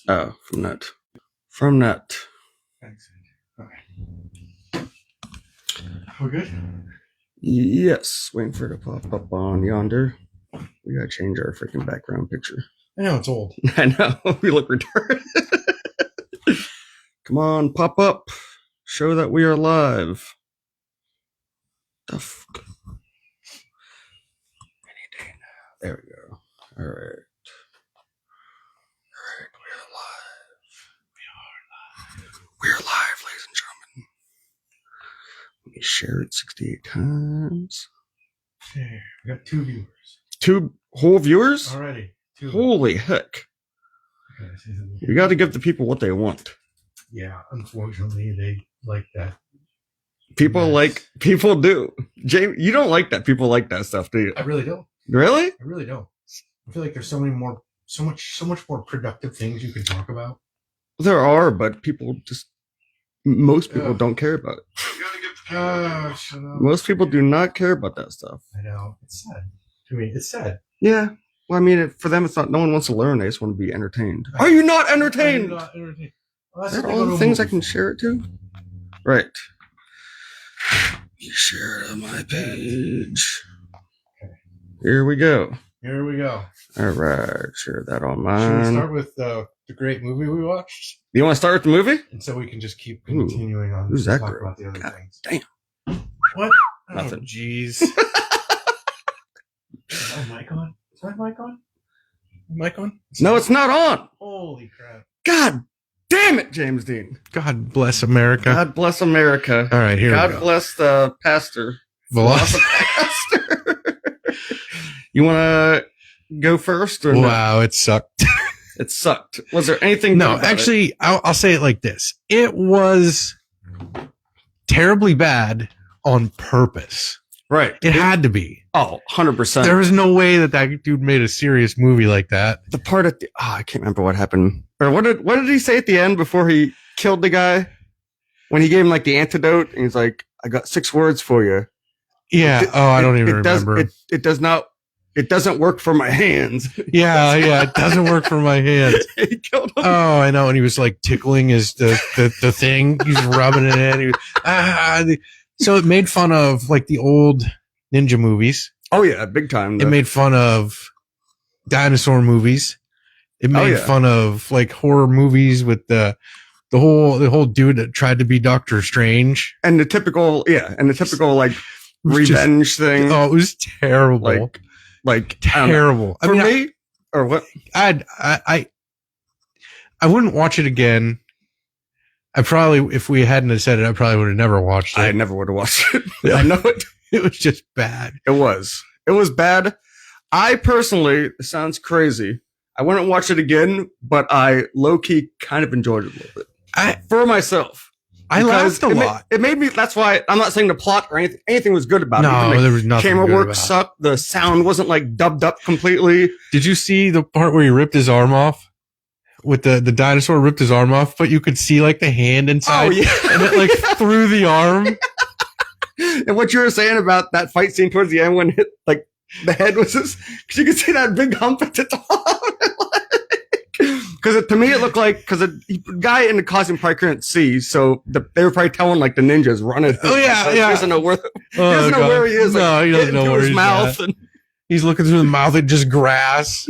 Oh, from net. From net. Thanks. Okay. We're good? Yes. Waiting for it to pop up on yonder. We gotta change our freaking background picture. I know, it's old. I know. We look retarded. Come on, pop up. Show that we are live. The fuck? There we go. All right. We're live, ladies and gentlemen. Let me share it 68 times. There, we got 2 viewers. 2 whole viewers? Already. 2. Holy heck. You got to give the people what they want. Yeah, unfortunately, they like that. People do. James, you don't like that. People like that stuff, do you? I really don't. Really? I really don't. I feel like there's so much more productive things you can talk about. There are, but most people don't care about it. Shut up. Most people do not care about that stuff. I know. It's sad. To me, it's sad. Yeah. Well, I mean, for them, it's not. No one wants to learn. They just want to be entertained. Are you not entertained? Well, are there all the things I can share it to? Right. You share it on my page. Okay. Here we go. Here we go. All right. Share that on mine. Should we start with the great movie we watched? You want to start with the movie? And so we can just keep continuing on. Who's that talk girl? about the other God, things. damn. What? Nothing. Jeez. Is my mic on? Is my mic on? Mic on? No, it's not on. Holy crap. God damn it, James Dean. God bless America. God bless America. All right, here we go. God bless the pastor. Velocipastor. You want to go first? Or wow, it sucked. It sucked. Was there anything? No, actually, I'll say it like this. It was terribly bad on purpose. Right. It had to be. Oh, 100%. There was no way that dude made a serious movie like that. The part at the... I can't remember what happened. Or what did he say at the end before he killed the guy? When he gave him, like, the antidote, and he's like, I got 6 words for you. Yeah. I don't even remember. It does not... It doesn't work for my hands. Yeah, it doesn't work for my hands. He killed him. Oh, I know. And he was like tickling the thing. He was rubbing it in. So it made fun of like the old ninja movies. Oh yeah, big time. It made fun of dinosaur movies. It made fun of like horror movies with the whole dude that tried to be Doctor Strange. And the typical like revenge thing. Oh, it was terrible. Like terrible. For me, or what? I wouldn't watch it again. I probably, if we hadn't have said it, I probably would have never watched it. I never would have watched it. I know it. It was just bad. It was bad. I personally, it sounds crazy, I wouldn't watch it again, but I low-key kind of enjoyed it a little bit. For myself. I laughed a lot. It made me, that's why I'm not saying the plot or anything was good about it. No, there was nothing. Camera work sucked. The sound wasn't like dubbed up completely. Did you see the part where he ripped his arm off? With the dinosaur ripped his arm off, but you could see like the hand inside. Oh, yeah. And it like through the arm. And what you were saying about that fight scene towards the end when it, like the head was just, because you could see that big hump at the top. Because to me it looked like, because the guy in the costume probably couldn't see, so they were probably telling like the ninjas running. Oh yeah, He doesn't know where he is. Like, no, he doesn't know where he's at. He's looking through the mouth at just grass.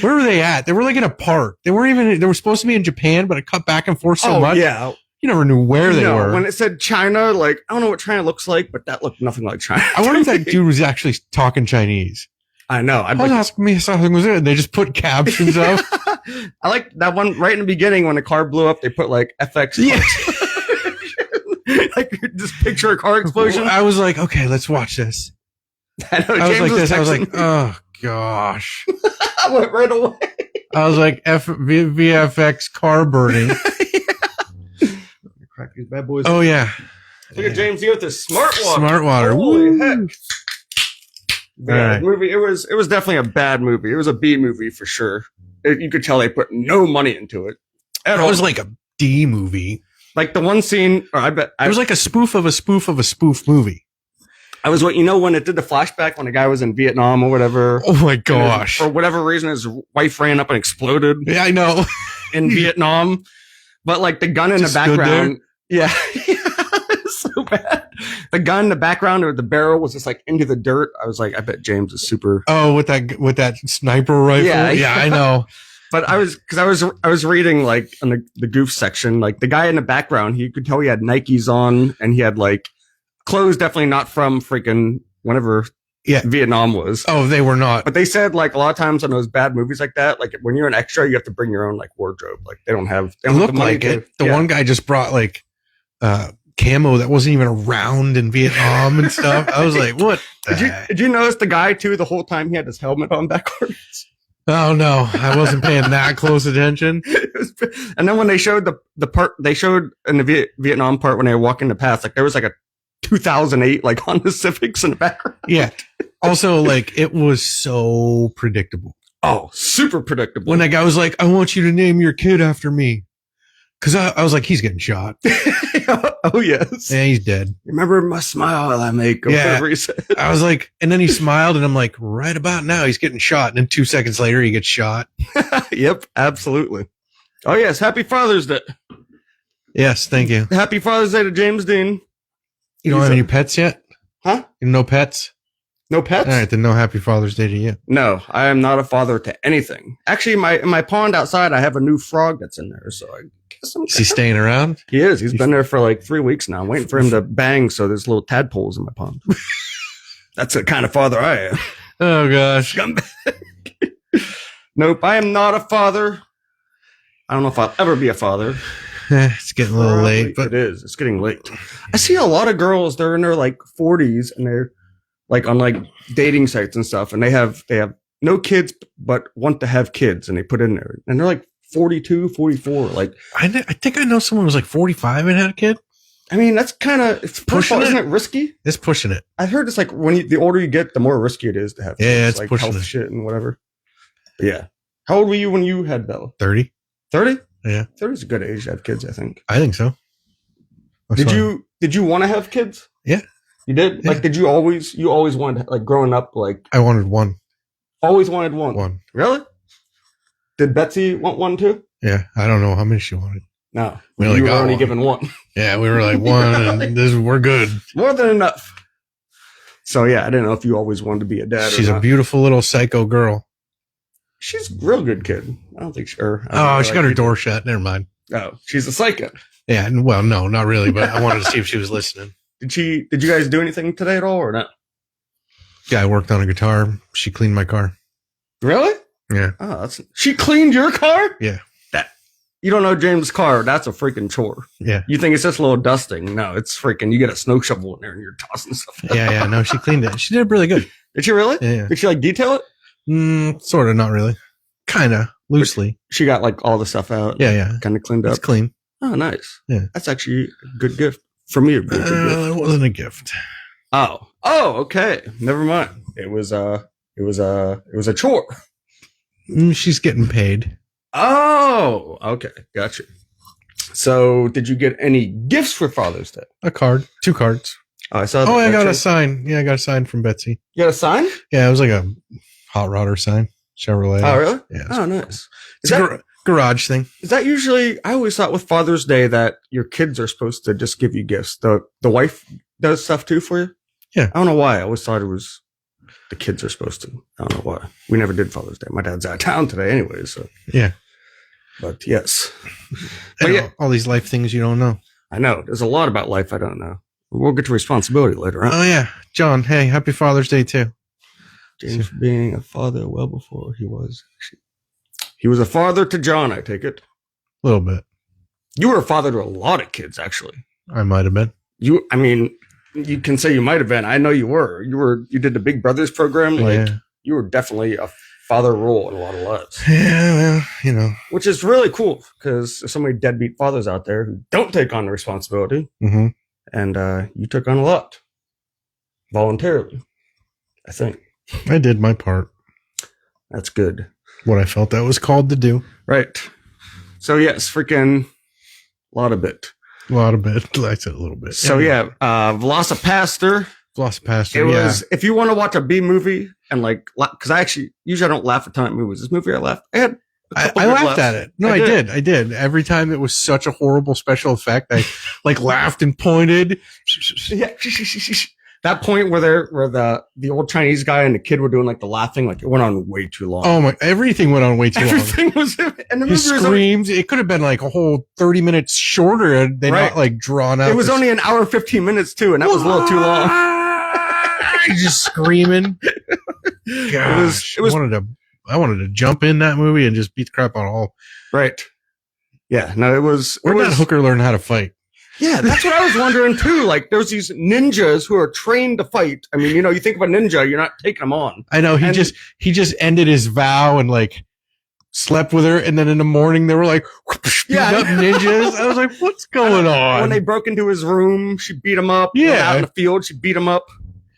Where were they at? They were like in a park. They were supposed to be in Japan, but it cut back and forth so much. Yeah. You never knew where they were. When it said China, like, I don't know what China looks like, but that looked nothing like China. I wonder if that dude was actually talking Chinese. I know. I was asking me something was it, and they just put captions up. I like that one right in the beginning when the car blew up. They put like FX. Yeah. Like just picture a car explosion. I was like, okay, let's watch this. I know. I was like this. I was like, oh gosh. I went right away. I was like, VFX car burning. Yeah. Crack these bad boys. Oh yeah. Look at James here with his smart water. Smart water. Holy heck. Right. Movie. It was definitely a bad movie. It was a B movie for sure. You could tell they put no money into it. It was like a D movie. Like the one scene, or I bet it was like a spoof of a spoof of a spoof movie. I was what when it did the flashback when the guy was in Vietnam or whatever. Oh my gosh! For whatever reason, his wife ran up and exploded. Yeah, I know. In Vietnam, but like the gun in the background, yeah, so bad. The gun in the background or the barrel was just like into the dirt. I was like, I bet James is super. Oh, with that sniper rifle. Yeah, I know. But I was reading like in the goof section, like the guy in the background, you could tell he had Nikes on and he had like clothes definitely not from freaking whenever Vietnam was. Oh, they were not. But they said like a lot of times on those bad movies like that, like when you're an extra, you have to bring your own like wardrobe. Like they don't have. They don't look like it. The one guy just brought like camo that wasn't even around in Vietnam and stuff. I was like, what? Did you notice the guy too? The whole time he had his helmet on backwards. Oh no, I wasn't paying that close attention. And then when they showed the part, they showed in the Vietnam part when they were walking the path, like there was like a 2008 like Honda Civics in the background. Yeah. Also, like it was so predictable. Oh, super predictable. When that guy was like, "I want you to name your kid after me," because I was like, he's getting shot. Oh yes, yeah, he's dead. Remember my smile I make? Or whatever he said. I was like, and then he smiled, and I'm like, right about now he's getting shot, and then 2 seconds later he gets shot. Yep, absolutely. Oh yes, happy Father's Day. Yes, thank you. Happy Father's Day to James Dean. You don't have any pets yet? Huh? No pets? No pets? All right, then no happy Father's Day to you. No, I am not a father to anything. Actually, in my pond outside, I have a new frog that's in there, so I guess Is he staying around? He is. He's been there for like 3 weeks now. I'm waiting for him to bang so there's little tadpoles in my pond. That's the kind of father I am. Oh, gosh. Nope, I am not a father. I don't know if I'll ever be a father. It's getting a little late, but it is. It's getting late. I see a lot of girls. They're in their like 40s and they're like on like dating sites and stuff, and they have no kids but want to have kids, and they put in there, and they're like 42, 44. Like I think I know someone who was like 45 and had a kid. I mean, that's kind of it's pushing. Isn't it risky? It's pushing it. I've heard it's like the older you get, the more risky it is to have. Yeah, kids, it's like pushing health it. Shit and whatever. But yeah. How old were you when you had Bella? 30. 30? Yeah. 30 is a good age to have kids, I think. I think so. Did you want to have kids? Yeah. You did? Yeah. Like, did you always wanted, like, growing up, like... I wanted one. Always wanted one? One. Really? Did Betsy want one, too? Yeah. I don't know how many she wanted. No. We were only given one. Yeah, we were like one, and we're good. More than enough. So, yeah, I didn't know if you always wanted to be a dad She's a beautiful little psycho girl. She's a real good kid. I don't think she got her door shut. Never mind. Oh, she's a psycho. Yeah, well, no, not really, but I wanted to see if she was listening. Did you guys do anything today at all or not? Yeah, I worked on a guitar. She cleaned my car. Really? Yeah. Oh, she cleaned your car? Yeah. You don't know James' car. That's a freaking chore. Yeah. You think it's just a little dusting. No, it's freaking, you get a snow shovel in there and you're tossing stuff. Yeah. No, she cleaned it. She did really good. Did she really? Yeah. Did she like detail it? Sort of, not really. Kind of, loosely. She got like all the stuff out. Yeah. Kind of cleaned up. It's clean. Oh, nice. Yeah. That's actually a good gift. For me, it'd be a good gift. It wasn't a gift. Oh, okay. Never mind. It was a chore. She's getting paid. Oh, okay. Gotcha. So, did you get any gifts for Father's Day? A card. 2 cards. Oh, I saw that. Oh, I got a sign. Yeah, I got a sign from Betsy. You got a sign? Yeah, it was like a hot rodder sign. Chevrolet. Oh, really? Yeah. Oh, nice. It's a garage thing. Is that usually, I always thought with Father's Day that your kids are supposed to just give you gifts. The wife does stuff too for you? Yeah. I don't know why. I always thought it was the kids are supposed to. I don't know why. We never did Father's Day. My dad's out of town today anyway, so. Yeah. But yes. But yeah, all these life things you don't know. I know. There's a lot about life I don't know. We'll get to responsibility later on. Oh, yeah. John, hey, happy Father's Day, too. James being a father well before he was. He was a father to John, I take it. A little bit. You were a father to a lot of kids, actually. I might have been. You can say you might have been. I know you were. You did the Big Brothers program. Like, you were definitely a father role in a lot of lives. Yeah, well, Which is really cool because there's so many deadbeat fathers out there who don't take on the responsibility. Mm-hmm. And you took on a lot. Voluntarily, I think. I did my part. That's good. What I felt I was called to do. Right. So, yes, freaking a lot of bit. A lot of bit. I said a little bit. So, Velocipastor Velocipastor. It was, if you want to watch a B movie and like, because usually I don't laugh a ton at movies. This movie I laughed. I laughed at it. No, I did. Every time it was such a horrible special effect, I like laughed and pointed. Yeah. That point where the old Chinese guy and the kid were doing like the laughing, like it went on way too long. Oh my! Everything went on way too long. Everything was, and the His screams. It could have been like a whole 30 minutes shorter, and they not like drawn out. It was only an hour and 15 minutes too, and that was a little too long. Just screaming. Gosh, I wanted to jump in that movie and just beat the crap out of all. Right. Yeah. No, it was. Where did that hooker learn how to fight? Yeah, that's what I was wondering too. Like, there's these ninjas who are trained to fight. I mean, you think of a ninja, you're not taking them on. I know. He just ended his vow and like slept with her, and then in the morning they were like, up ninjas. I was like, what's going on? When they broke into his room, she beat him up. Yeah, out in the field, she beat him up.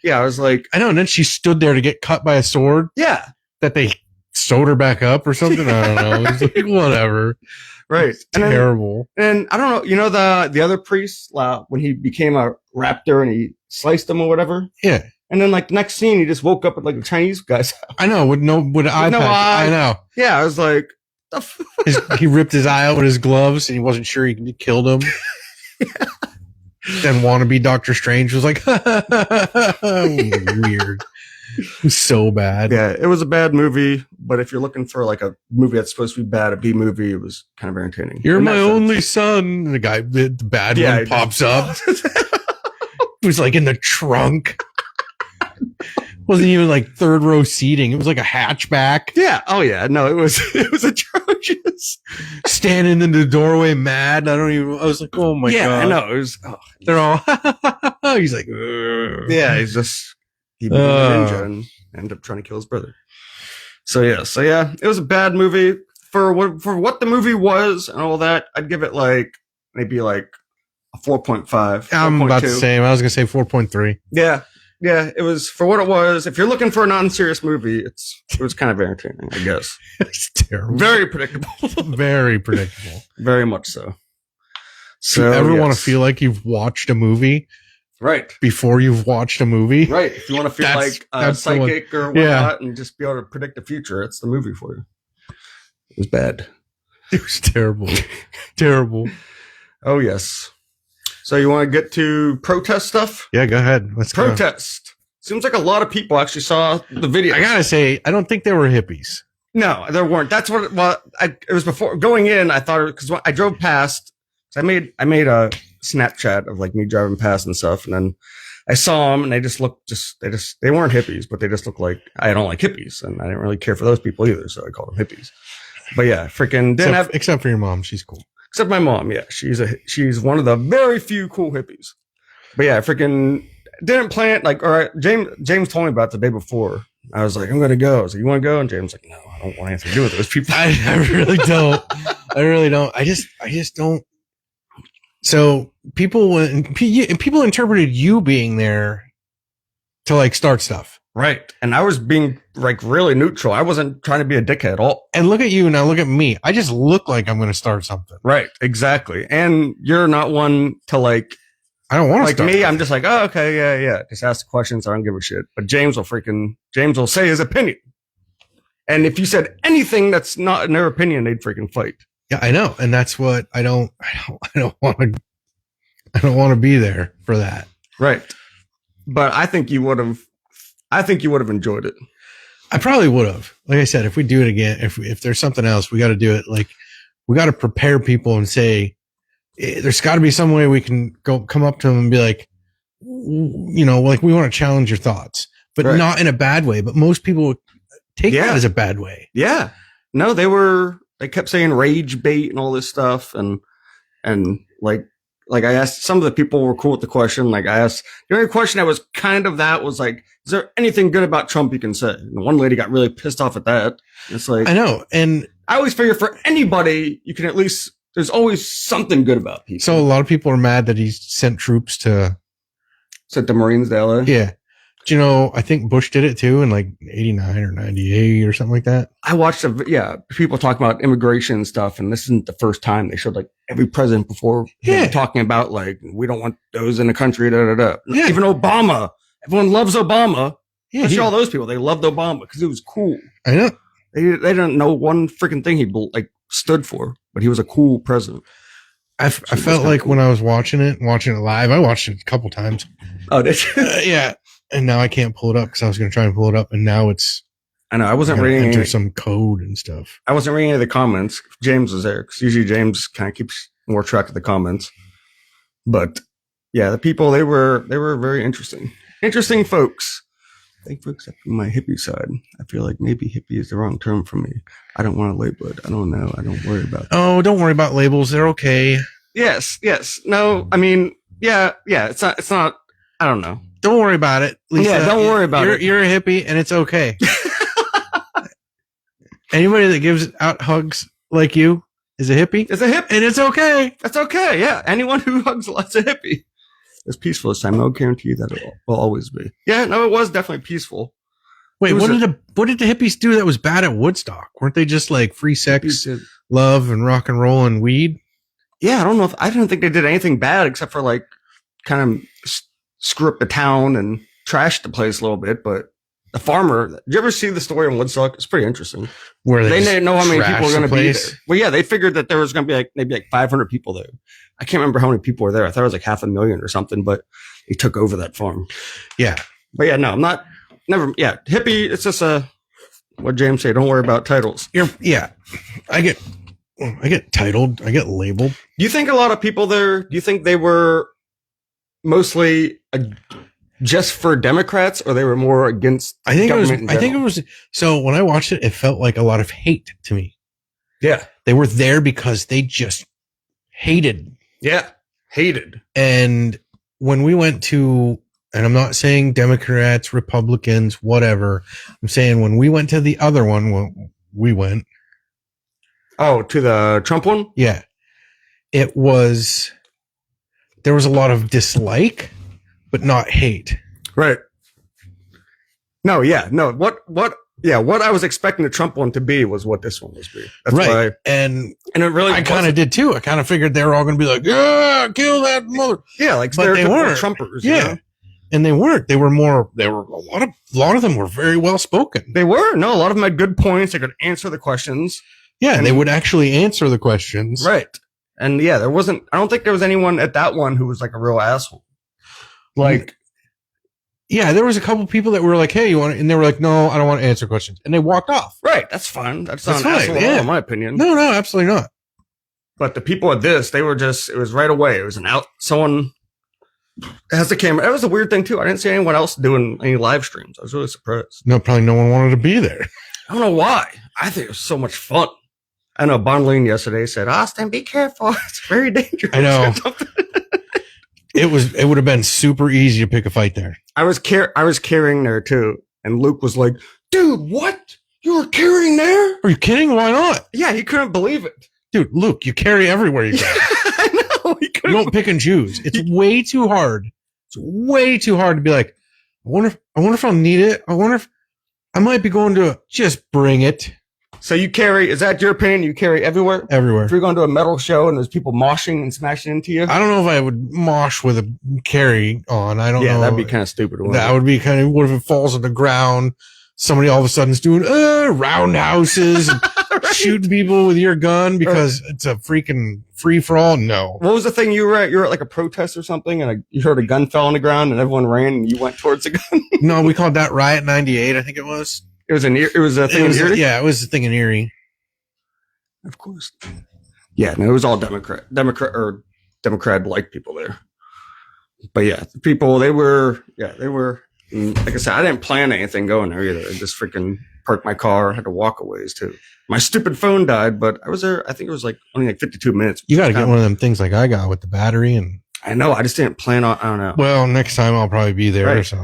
Yeah, I was like, I know. And then she stood there to get cut by a sword. Yeah, that they sewed her back up or something. I don't know. It's like whatever. Right. It's terrible. And I don't know, the other priest, when he became a raptor and he sliced him or whatever. Yeah. And then like next scene, he just woke up at like the Chinese guy's house. I know, with eye patch. I know. Yeah, I was like, he ripped his eye out with his gloves and he wasn't sure he killed him. Yeah. Then wannabe Doctor Strange was like, weird. It was so bad. Yeah, it was a bad movie, but if you're looking for like a movie that's supposed to be bad, a B movie, it was kind of entertaining. You're my only son. The guy, the bad one pops up. It was like in the trunk. Wasn't even like third row seating. It was like a hatchback. Yeah. Oh yeah. No, it was atrocious. Standing in the doorway mad. I was like, oh my God. Yeah, I know. It was, they're all, he's like, ugh. Yeah, he became a ninja and ended up trying to kill his brother. So yeah, it was a bad movie for what the movie was and all that. I'd give it like maybe like a 4.5. I'm about the same. I was gonna say 4.3. Yeah, it was for what it was. If you're looking for a non-serious movie, it was kind of entertaining, I guess. It's terrible. Very predictable. Very predictable. Very much so. So, you ever want to feel like you've watched a movie? Right. Before you've watched a movie. Right. If you want to feel like a psychic or whatnot and just be able to predict the future, it's the movie for you. It was bad. It was terrible. Terrible. Oh, yes. So you want to get to protest stuff? Yeah, go ahead. Let's protest. Seems like a lot of people actually saw the video. I got to say, I don't think they were hippies. No, there weren't. That's what, it was before going in. I thought, because I drove past, I made a Snapchat of like me driving past and stuff, and then I saw them and they weren't hippies, but they just looked like, I don't like hippies and I didn't really care for those people either, so I called them hippies. But yeah, freaking except for your mom, she's cool. Except my mom, yeah, she's one of the very few cool hippies. But yeah, freaking didn't plan it. Like, all right, James told me about it the day before. I was like, I'm gonna go. I was like, you want to go? And James was like, no, I don't want anything to do with those people. I really don't. I really don't. I just don't. So people interpreted you being there to like start stuff. Right. And I was being like really neutral. I wasn't trying to be a dickhead at all. And look at you now, look at me. I just look like I'm going to start something. Right. Exactly. And you're not one to like, I don't want to like me. I'm just like, oh, okay. Yeah. Just ask the questions. I don't give a shit. But James will say his opinion. And if you said anything that's not in their opinion, they'd freaking fight. Yeah, I know. And that's what I don't want to be there for that. Right. But I think you would have enjoyed it. I probably would have. Like I said, if we do it again, if there's something else, we got to do it. Like we got to prepare people and say, there's got to be some way we can come up to them and be like, like we want to challenge your thoughts, but not in a bad way. But most people take that as a bad way. Yeah. No, they kept saying rage bait and all this stuff. And like I asked, some of the people were cool with the question. Like I asked, the only question that was kind of that was like, is there anything good about Trump you can say? And one lady got really pissed off at that. It's like, I know. And I always figure for anybody, you can at least, there's always something good about people. So a lot of people are mad that he sent troops to the Marines to LA. Yeah. Do I think Bush did it too in like 89 or 98 or something like that. I watched people talking about immigration and stuff. And this isn't the first time they showed like every president before talking about like, we don't want those in the country. Yeah. Even Obama Everyone loves Obama. Yeah, Especially all those people. They loved Obama because it was cool. I know. They didn't know one freaking thing he like stood for, but he was a cool president. I felt like cool. When I was watching it live, I watched it a couple times. Oh, did you? Yeah. And now I can't pull it up because I was going to try and pull it up, and now it's. I know. I wasn't reading. Enter some code and stuff. I wasn't reading any of the comments. James was there because usually James kind of keeps more track of the comments. But yeah, the people they were very interesting folks. Thank you for accepting my hippie side. I feel like maybe hippie is the wrong term for me. I don't want to label it. I don't know. I don't worry about that. Oh, don't worry about labels. They're okay. Yes. No, I mean, yeah. It's not, I don't know. Don't worry about it, Lisa. Yeah, don't worry about it. You're a hippie and it's okay. Anybody that gives out hugs like you is a hippie. It's a hippie. And it's okay. That's okay. Yeah. Anyone who hugs lots of hippie. It's peaceful this time. I'll guarantee you that it will always be. Yeah, no, it was definitely peaceful. Wait, what did the hippies do that was bad at Woodstock? Weren't they just like free sex, love, and rock and roll and weed? Yeah, I don't think they did anything bad except for like kind of screw up the town and trash the place a little bit. But the farmer, did you ever see the story in Woodstock? It's pretty interesting. Where they didn't know how many people were going to be there. Place? Well, yeah, they figured that there was going to be maybe 500 people there. I can't remember how many people were there. I thought it was like 500,000 or something, but they took over that farm. Yeah. But yeah, no, I'm not, never, yeah, hippie, it's just what James say, don't worry about titles. Yeah. I get titled, I get labeled. Do you think a lot of people there, do you think they were mostly just for Democrats or they were more against government? I think it was, so when I watched it, it felt like a lot of hate to me. Yeah. They were there because they just hated. Yeah. Hated. And when we went to, and I'm not saying Democrats, Republicans, whatever. I'm saying when we went to the other one, when we went. Oh, to the Trump one? Yeah. There was a lot of dislike, but not hate. Right. No, yeah. No, what I was expecting the Trump one to be was what this one was be. That's right. Why and it really I kind of did too. I kind of figured they were all going to be like, yeah, kill that mother. Yeah, like but they weren't Trumpers. Yeah. You know? And they weren't. They were a lot of them were very well spoken. They were. No, a lot of them had good points. They could answer the questions. Yeah, they would actually answer the questions. Right. And yeah, I don't think there was anyone at that one who was like a real asshole. Like, yeah, there was a couple people that were like, hey, you want to, and they were like, no, I don't want to answer questions. And they walked off. Right. That's fine. That's not an asshole at all, in my opinion. No, absolutely not. But the people at this, it was right away. It was someone has the camera. That was a weird thing too. I didn't see anyone else doing any live streams. I was really surprised. No, probably no one wanted to be there. I don't know why. I think it was so much fun. I know Bonleen yesterday said, Austin, be careful. It's very dangerous. I know. It would have been super easy to pick a fight there. I was carrying there too. And Luke was like, dude, what? You were carrying there? Are you kidding? Why not? Yeah, he couldn't believe it. Dude, Luke, you carry everywhere you go. I know. You don't pick and choose. It's way too hard. It's way too hard to be like, I wonder if I'll need it. I wonder if I might be going to just bring it. So you carry, is that your opinion? You carry everywhere? Everywhere. If you're going to a metal show and there's people moshing and smashing into you? I don't know if I would mosh with a carry on. I don't know. Yeah, that'd be kind of stupid. That would be kind of, what if it falls on the ground? Somebody all of a sudden is doing roundhouses and right. Shooting people with your gun because it's a freaking free for all? No. What was the thing you were at? You were at like a protest or something and you heard a gun fell on the ground and everyone ran and you went towards the gun? No, we called that Riot 98, I think it was. It was a thing in Erie? Yeah, it was a thing in Erie. Of course. Yeah, no, it was all Democrat like people there. But yeah, the people, they were, like I said, I didn't plan anything going there either. I just freaking parked my car, had to walk a ways too. My stupid phone died, but I was there, I think it was like only like 52 minutes. You got to get one of them things like I got with the battery and. I know, I just didn't plan on, I don't know. Well, next time I'll probably be there, right. So.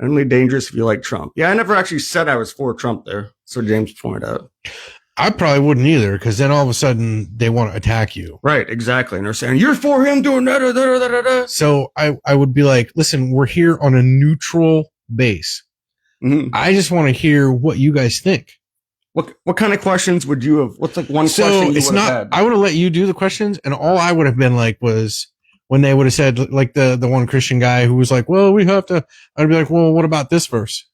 Only dangerous if you like Trump. Yeah, I never actually said I was for Trump there. So James pointed out. I probably wouldn't either, because then all of a sudden they want to attack you. Right, exactly. And they're saying, you're for him doing that. So I would be like, listen, we're here on a neutral base. Mm-hmm. I just want to hear what you guys think. What kind of questions would you have? What's like one question you would have had? I would have let you do the questions, and all I would have been like was, when they would have said, like the one Christian guy who was like, well, we have to, I'd be like, well, what about this verse?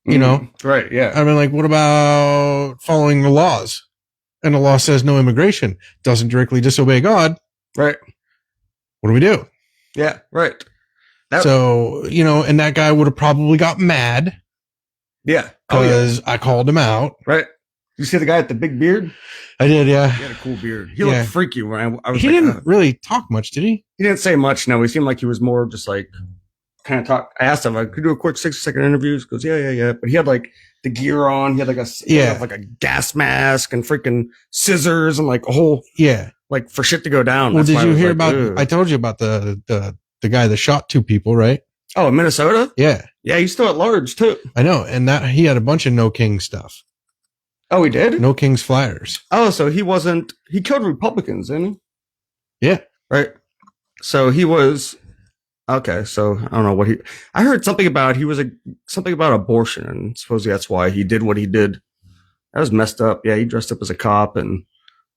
You know? Right, yeah. I mean, like, what about following the laws? And the law says no immigration, doesn't directly disobey God. Right. What do we do? Yeah, right. So, you know, and that guy would have probably got mad. Yeah. Because I called him out. Right. You see the guy with the big beard? I did, yeah. He had a cool beard. He looked freaky when I was He didn't really talk much, did he? He didn't say much, no. He seemed like he was more just like kind of talk. I asked him, I could do a quick 60-second interview. He goes, yeah. But he had like the gear on. He had like a gas mask and freaking scissors and like a whole like for shit to go down. Well, That's did you hear like, about? ugh. I told you about the guy that shot 2 people, right? Oh, in Minnesota? Yeah, he's still at large too. I know, and that he had a bunch of No King stuff. Oh, he did? No King's flyers. Oh, so he killed Republicans, didn't he? Yeah, right. So he was. Okay, so I don't know I heard something about something about abortion, and supposedly that's why he did what he did. That was messed up. Yeah, he dressed up as a cop and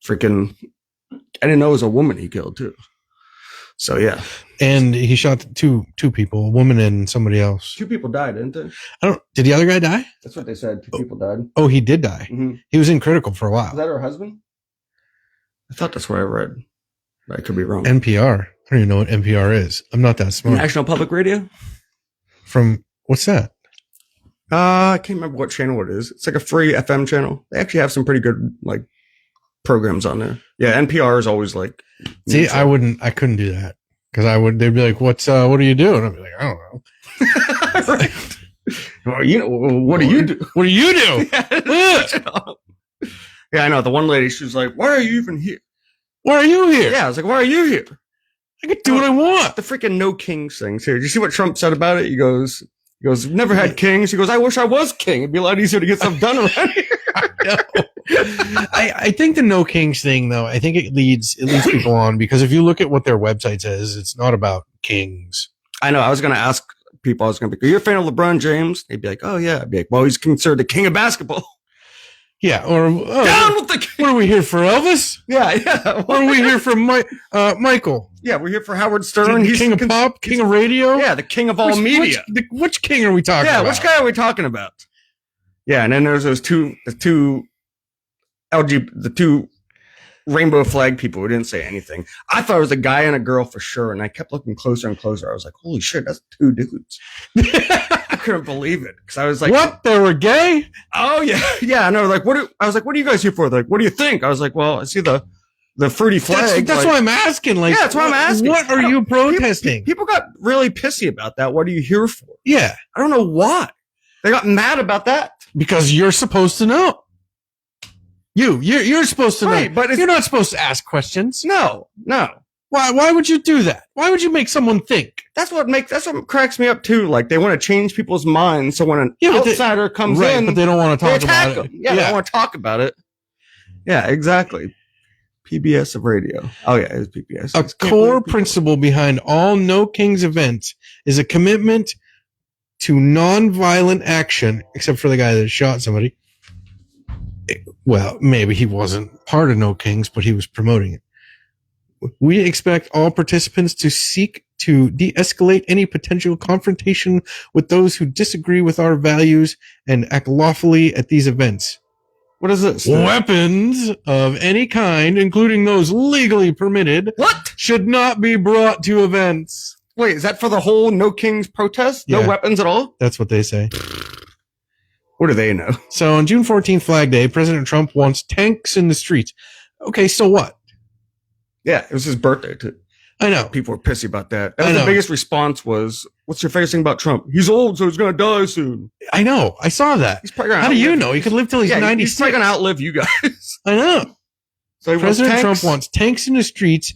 freaking. I didn't know it was a woman he killed too. So yeah, and he shot two people, a woman and somebody else. 2 people died, didn't they? Did the other guy die? That's what they said. 2 people died. Oh, he did die. Mm-hmm. He was in critical for a while. Was that her husband? I thought that's what I read. I could be wrong. NPR. I don't even know what NPR is. I'm not that smart. National Public Radio. From what's that? I can't remember what channel it is. It's like a free FM channel. They actually have some pretty good like programs on there. Yeah, NPR is always like. See, I couldn't do that because they'd be like, what are you doing? I'd be like, I don't know. Right. Well, what do you do? What do you do? Yeah, I know. The one lady, she was like, why are you even here? Why are you here? Yeah, I was like, why are you here? I can do what I want. The freaking no kings thing too. Did you see what Trump said about it? He goes, we've never had kings. He goes, I wish I was king. It'd be a lot easier to get stuff done around here. I know. I think the no kings thing though, I think it leads people on because if you look at what their website says, it's not about kings. I know. I was going to ask people, are you a fan of LeBron James? They'd be like, oh yeah. I'd be like, well, he's considered the king of basketball. Yeah. Or down with the king. What are we here for, Elvis? Yeah. Or are we here for Michael? Yeah, we're here for Howard Stern. He's king of pop, king of radio. Yeah, the king of all media. Which king are we talking about? Yeah, which guy are we talking about? Yeah, and then there's the two rainbow flag people who didn't say anything. I thought it was a guy and a girl for sure, and I kept looking closer and closer. I was like, holy shit, that's 2 dudes. I couldn't believe it because I was like, what? They were gay? Oh yeah. And I was like, what are you guys here for? They're like, what do you think? I was like, well, I see the fruity flag. That's why I'm asking. Like, yeah, that's why I'm asking. What are you protesting? People got really pissy about that. What are you here for? Yeah, I don't know why they got mad about that. Because you're supposed to know. You're supposed to know, but you're not supposed to ask questions. No. Why would you do that? Why would you make someone think? That's what cracks me up too. Like they want to change people's minds. So when an outsider comes in, but they don't want to talk about it. Yeah, they don't want to talk about it. Yeah, exactly. PBS of radio. Oh yeah, it's PBS. A core principle behind all No Kings events is a commitment to non-violent action, except for the guy that shot somebody. Well, maybe he wasn't part of No Kings, but he was promoting it. We expect all participants to seek to de-escalate any potential confrontation with those who disagree with our values and act lawfully at these events. What is this? Weapons of any kind, including those legally permitted, should not be brought to events. Wait, is that for the whole No Kings protest? Yeah. No weapons at all? That's what they say. What do they know? So on June 14th, Flag Day, President Trump wants tanks in the streets. Okay, so what? Yeah, it was his birthday, too. I know. People were pissy about that. That was the biggest response was, what's your favorite thing about Trump? He's old, so he's going to die soon. I know. I saw that. He's probably How do you know? He could live till he's 96. He's probably going to outlive you guys. I know. So President Trump wants tanks in the streets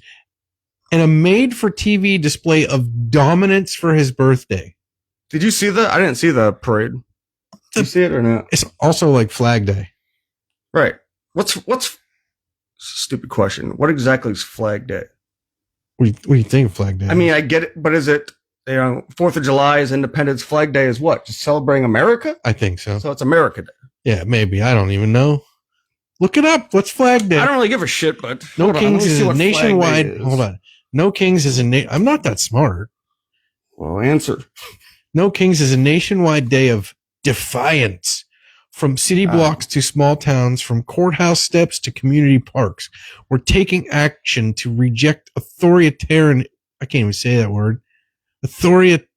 and a made-for-TV display of dominance for his birthday. Did you see that? I didn't see the parade. Did you see it or not? It's also like Flag Day. Right. What's stupid question. What exactly is Flag Day? What do you think of Flag Day? I mean, I get it, but is it, 4th of July is Independence, Flag Day is what? Just celebrating America? I think so. So it's America Day. Yeah, maybe. I don't even know. Look it up. What's Flag Day? I don't really give a shit, but No Kings is nationwide. Hold on. No Kings is I'm not that smart. Well, answer. No Kings is a nationwide day of defiance. From city blocks to small towns, from courthouse steps to community parks, we're taking action to reject authoritarian. I can't even say that word. Authoritarianism.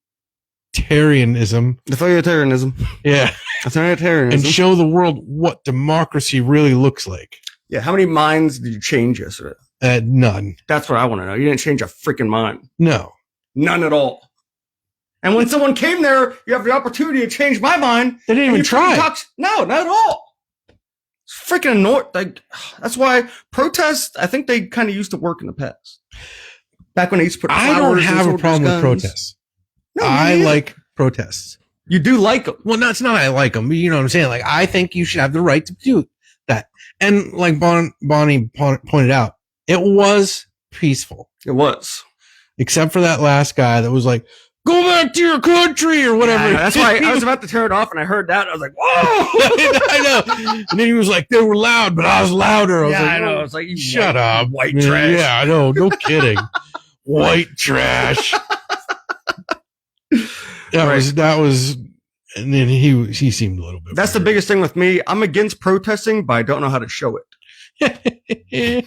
Authoritarianism. Yeah. Authoritarianism. And show the world what democracy really looks like. Yeah. How many minds did you change yesterday? None. That's what I want to know. You didn't change a freaking mind. No. None at all. And when someone came there, you have the opportunity to change my mind. They didn't even try. No, not at all. It's freaking annoying. Like, that's why protests, I think they kind of used to work in the past. Back when they used to put flowers. I don't have a problem with protests. No, I like protests. You do like them. Well, it's not I like them. You know what I'm saying? Like, I think you should have the right to do that. And like Bonnie pointed out, it was peaceful. It was. Except for that last guy that was like, go back to your country or whatever. Yeah, that's why I was about to turn it off and I heard that. I was like, whoa. I know. And then he was like, they were loud, but I was louder. I was like, I know. I was like, shut up. White trash. Yeah, I know. No kidding. White trash. That was, and then he seemed a little bit. That's weird. The biggest thing with me. I'm against protesting, but I don't know how to show it.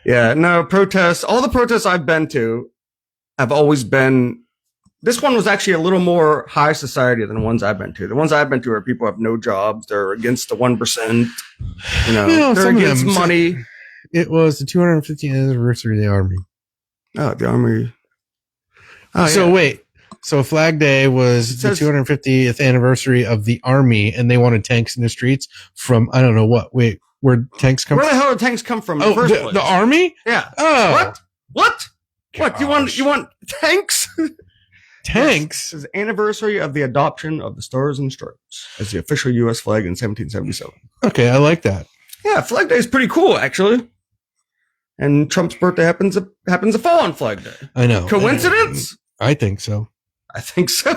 Yeah, no, protests. All the protests I've been to have always been. This one was actually a little more high society than the ones I've been to. The ones I've been to are people who have no jobs. They're against the 1%. You know, they're against money. It was the 250th anniversary of the Army. Oh, the Army. Oh, so yeah. Wait. So Flag Day was the 250th anniversary of the Army, and they wanted tanks in the streets from, I don't know what. Wait. Where tanks come from? Where the hell did tanks come from in the first place? The Army? Yeah. Oh. What? Gosh. What? You want tanks? Tanks? Yes. It's the anniversary of the adoption of the Stars and Stripes as the official U.S. flag in 1777. Okay, I like that. Yeah, Flag Day is pretty cool, actually. And Trump's birthday happens to fall on Flag Day. I know. Coincidence? I think so. I think so.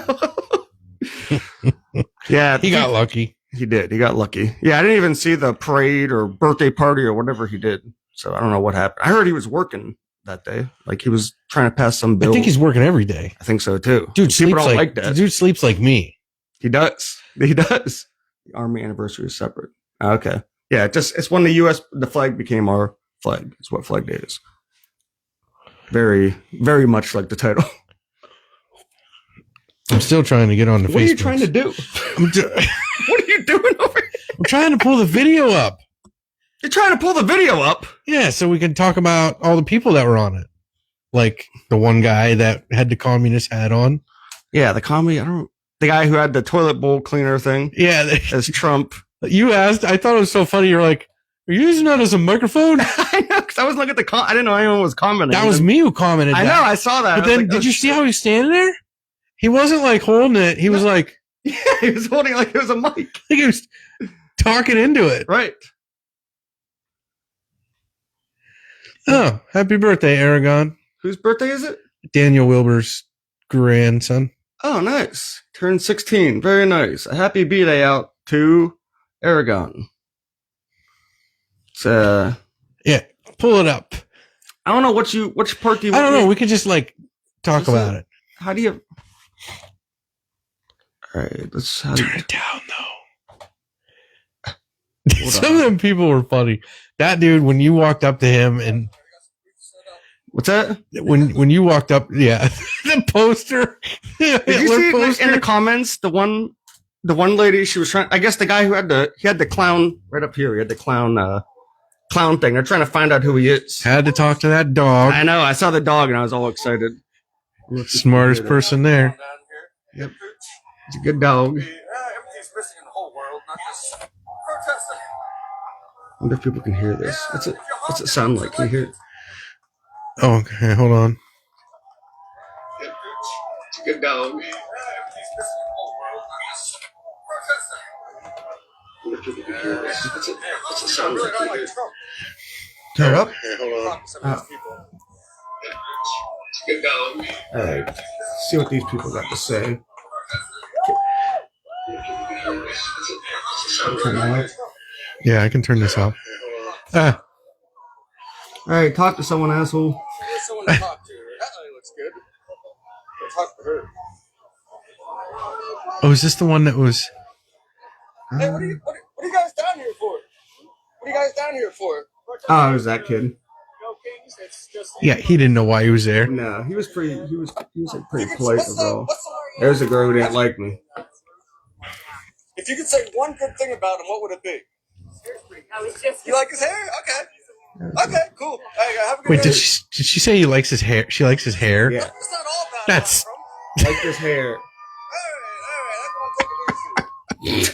Yeah. He got lucky. He did. He got lucky. Yeah, I didn't even see the parade or birthday party or whatever he did. So I don't know what happened. I heard he was working that day. Like he was trying to pass some bill. I think he's working every day. I think so too. Dude, people don't like that. Dude sleeps like me. He does. He does. The Army anniversary is separate. Okay. Yeah, it's when the flag became our flag. It's what Flag Day is. Very, very much like the title. I'm still trying to get on the Facebook. What are you trying to do? What are you doing over here? I'm trying to pull the video up. You're trying to pull the video up? Yeah, so we can talk about all the people that were on it. Like the one guy that had the communist hat on. Yeah, the guy who had the toilet bowl cleaner thing. Yeah. As Trump. You asked, I thought it was so funny. You're like, are you using that as a microphone? I know, because I was looking at I didn't know anyone was commenting. That was me who commented. I know, I saw that. But then, did you see how he was standing there? He wasn't like holding it. He was like, yeah, he was holding it like it was a mic. Like he was talking into it. Right. Oh, happy birthday, Aragon. Whose birthday is it? Daniel Wilbur's grandson. Oh, nice. Turned 16. Very nice. A happy B-Day out to Aragon. It's, yeah, pull it up. I don't know which part do you want? I don't know. We could just like talk about it. How do you? All right, let's turn it down though. Some of them people were funny. That dude, when you walked up to him and what's that? When you walked up, yeah, the poster. Did you see poster? In the comments? The one lady, she was trying. I guess the guy who had the clown right up here. He had the clown thing. They're trying to find out who he is. Had to talk to that dog. I know. I saw the dog and I was all excited. Smartest person there. Yep. It's a good dog. Everything's missing in the whole world, not just protesting. I wonder if people can hear this. What's it sound like? Can you hear it? Oh, okay. Hold on. It's a good dog. Everything's missing in the whole world, not just protesting. I wonder if people can hear this. What's it sound like? Can you hear it? Turn it up. Okay, hold on. It's a good dog. All right. Let's see what these people got to say. Yeah, I can turn this off. right, talk to someone, asshole. There's someone to talk to. That lady looks good. Talk to her. Oh, is this the one that was? Hey, what are you guys down here for? What are you guys down here for? Oh, it was that kid. Yeah, he didn't know why he was there. No, he was pretty. He was like pretty polite overall. There's a girl who didn't like me. If you could say one good thing about him, what would it be? You like his hair? Okay, cool. Hey, have a good Wait, day. did she say he likes his hair? She likes his hair. Yeah, It's not all about That's- him, like his hair. All right. That's what I'm taking it easy.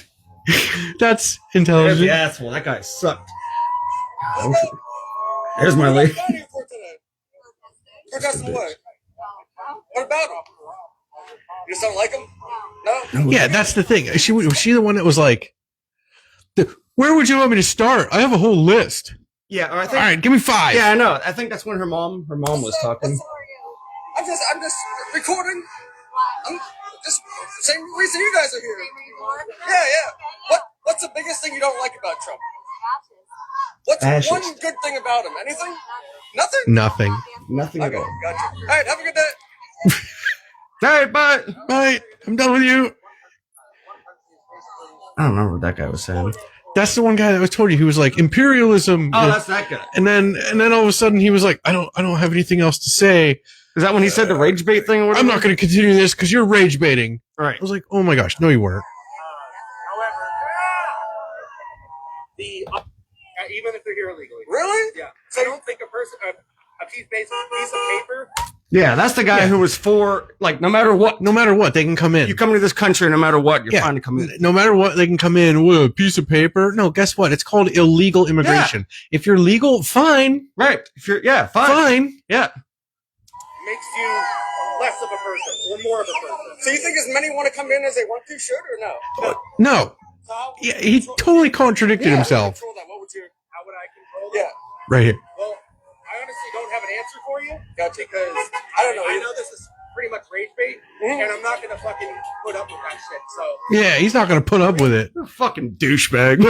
That's There's the intelligent. asshole. That guy sucked. There's my lady. What are you down here for today? Protesting away. What about him? You just don't like him? No? Yeah, that's the thing. Was she the one that was like, "Where would you want me to start? I have a whole list." Yeah, or I All think. right, give me 5. Yeah, I know. I think that's when her mom was talking. I'm just recording. I'm just same reason you guys are here. Yeah. What's the biggest thing you don't like about Trump? What's Fascist. one good thing about him? Anything? Nothing? Nothing. Nothing at Okay, all. gotcha. All right, have a good day. All right, bye. Bye. I'm done with you. I don't remember what that guy was saying. That's the one guy that was told you. He was like imperialism. Oh, that's that guy. and then all of a sudden he was like, I don't have anything else to say. Is that when he said the rage bait thing or whatever? I'm not going to continue this because you're rage baiting. Right. I was like, oh my gosh, no, you weren't. However, even if they're here illegally. Really? Yeah. I don't think a piece of paper. Yeah, that's the guy Yeah. who was for, like, no matter what. No matter what, they can come in. You come into this country, no matter what, you're Yeah. fine to come in. No matter what, they can come in with a piece of paper. No, guess what? It's called illegal immigration. If you're legal, fine. Right. If you're, yeah, fine. Fine. Yeah. Makes you less of a person or more of a person. So you think as many want to come in as they want to, should or no? No. So how would Yeah, you he control- totally contradicted Yeah, himself. Control that. What would you? How would I control Yeah. that? Right here. Well, I honestly don't have an answer for you. Gotcha. Because I don't know. I know this is pretty much rage bait, Mhm. and I'm not gonna fucking put up with that shit. So Yeah, he's not going to put up with it. You're a fucking douchebag.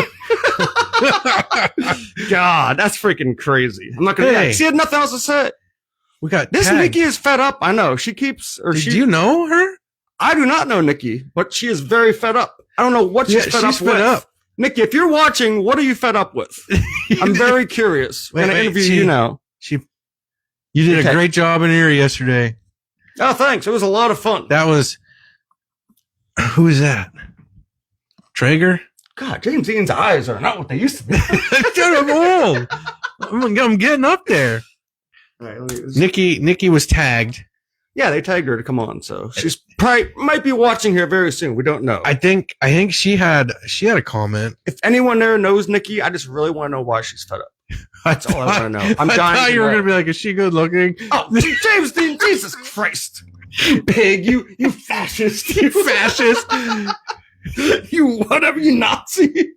God, that's freaking crazy. I'm not gonna. Hey. Yeah, she had nothing else to say. We got This tagged. Nikki is fed up. I know. She keeps. Or Do she. you know her? I do not know Nikki, but she is very fed up. I don't know what she's Yeah, fed she's up with. fed up. Nikki, if you're watching, what are you fed up with? I'm very curious. Wait, I'm gonna wait, interview she- you now. You did Okay. a great job in here yesterday. Oh, thanks. It was a lot of fun. That was. Who is that? Traeger? God, James Dean's eyes are not what they used to be. Dude, I'm old. I'm getting up there. All right, let me- Nikki was tagged. yeah, they tagged her to come on, so she's probably might be watching here very soon. We don't know. I think she had a comment. If anyone there knows Nikki, I just really want to know why she's fed up. That's all I want to know. I'm I dying thought to you were know. gonna be like, is she good looking? Oh, James Dean, Jesus Christ. You pig, you fascist. You fascist. You whatever, you Nazi.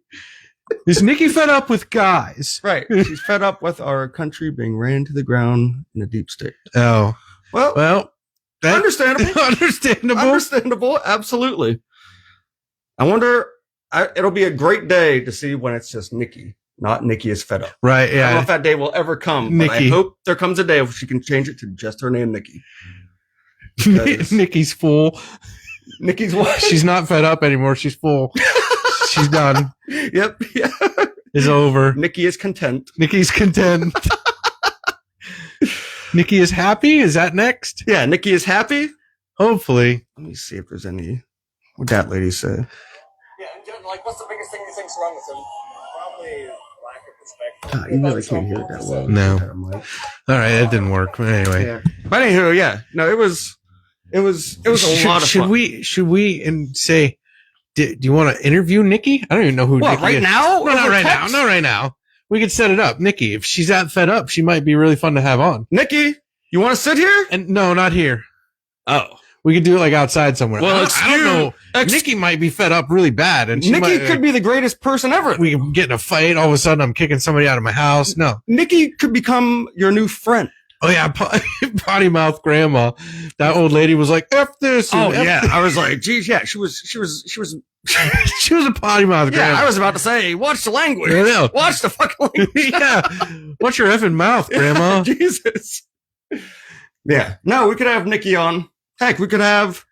Is Nikki fed up with guys? Right. She's fed up with our country being ran to the ground in a deep state. Oh, Well, that, understandable. understandable. Understandable. Absolutely. I wonder, it'll be a great day to see when it's just Nikki, not Nikki is fed up. Right? I don't know Yeah. if that day will ever come, but I Nikki. hope there comes a day where she can change it to just her name, Nikki. Because- Nikki's full. Nikki's what? She's not fed up anymore. She's full. She's done. Yep. Yeah. It's over. Nikki is content. Nikki's content. Nikki is happy. Is that next? Yeah, Nikki is happy. Hopefully. Let me see if there's any. What that lady say? Yeah. And like, what's the biggest thing you think's wrong with him? probably lack of perspective. You really can't hear it that well. No. Mic. All right, it didn't work. But anyway, Yeah. But anywho, yeah. No, it was a lot of should fun. we and say, do you want to interview Nikki? I don't even know who. What, Nikki right is. now? No, not Over right text? now. Not right now. We could set it up. Nikki, if she's that fed up, she might be really fun to have on. Nikki, you want to sit here? And no, not here. Oh. We could do it like outside somewhere. Well, I don't know. Nikki might be fed up really bad, and she Nikki might, could be the greatest person ever. we can get in a fight. All of a sudden, I'm kicking somebody out of my house. No. Nikki could become your new friend. Oh yeah, potty mouth grandma. That old lady was like, "F this." Oh F yeah, this." I was like, geez, yeah, she was. She was a potty mouth Yeah, grandma. I was about to say, watch the language. I know. Watch the fucking language. Yeah, watch your effing mouth, grandma. Jesus. Yeah. No, we could have Nikki on. Heck, we could have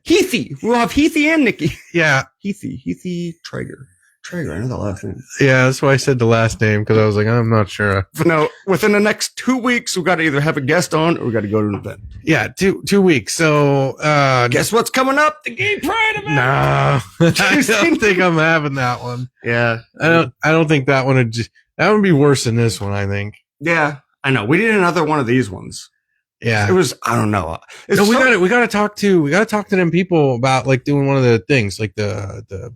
Heathy. We'll have Heathy and Nikki. Yeah, Heathy Traeger. Traeger, I know the last name. yeah. That's why I said the last name because I was like, I'm not sure. But no, within the next 2 weeks, we got to either have a guest on or we got to go to an event. Yeah, 2 weeks. So, Guess what's coming up? The Gay Pride event. no, I don't think I'm having that one. Yeah. I don't think that one that would be worse than this one. I think. Yeah. I know. We did another one of these ones. Yeah. It was, I don't know. It's No, we got to talk to them people about like doing one of the things like the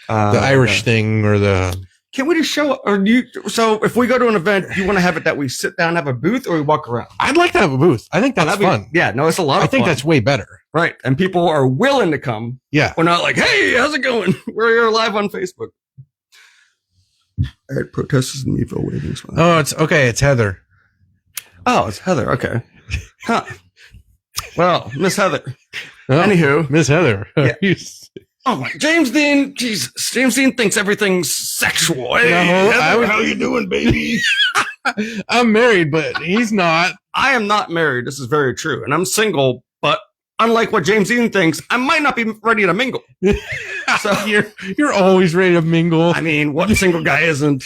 Irish thing or the. Can we just show, or you, so if we go to an event, you want to have it that we sit down, have a booth, or we walk around? I'd like to have a booth. I think that's That'd be- fun. Yeah, no, it's a lot of I think fun. that's way better. Right. And people are willing to come. Yeah. We're not like, hey, how's it going? We're here live on Facebook. I had protesters in Meadville waiting. So. Oh, it's okay. It's Heather. Oh, it's Heather. Okay. Huh. Well, Miss Heather. Oh, Anywho. Miss Heather. Yeah. Oh my, James Dean. Jesus. James Dean thinks everything's sexual. Hey, No, Heather, how you doing, baby? I'm married, but he's not. I am not married. This is very true. And I'm single, but unlike what James Dean thinks, I might not be ready to mingle. So You're always ready to mingle. I mean, what single guy isn't?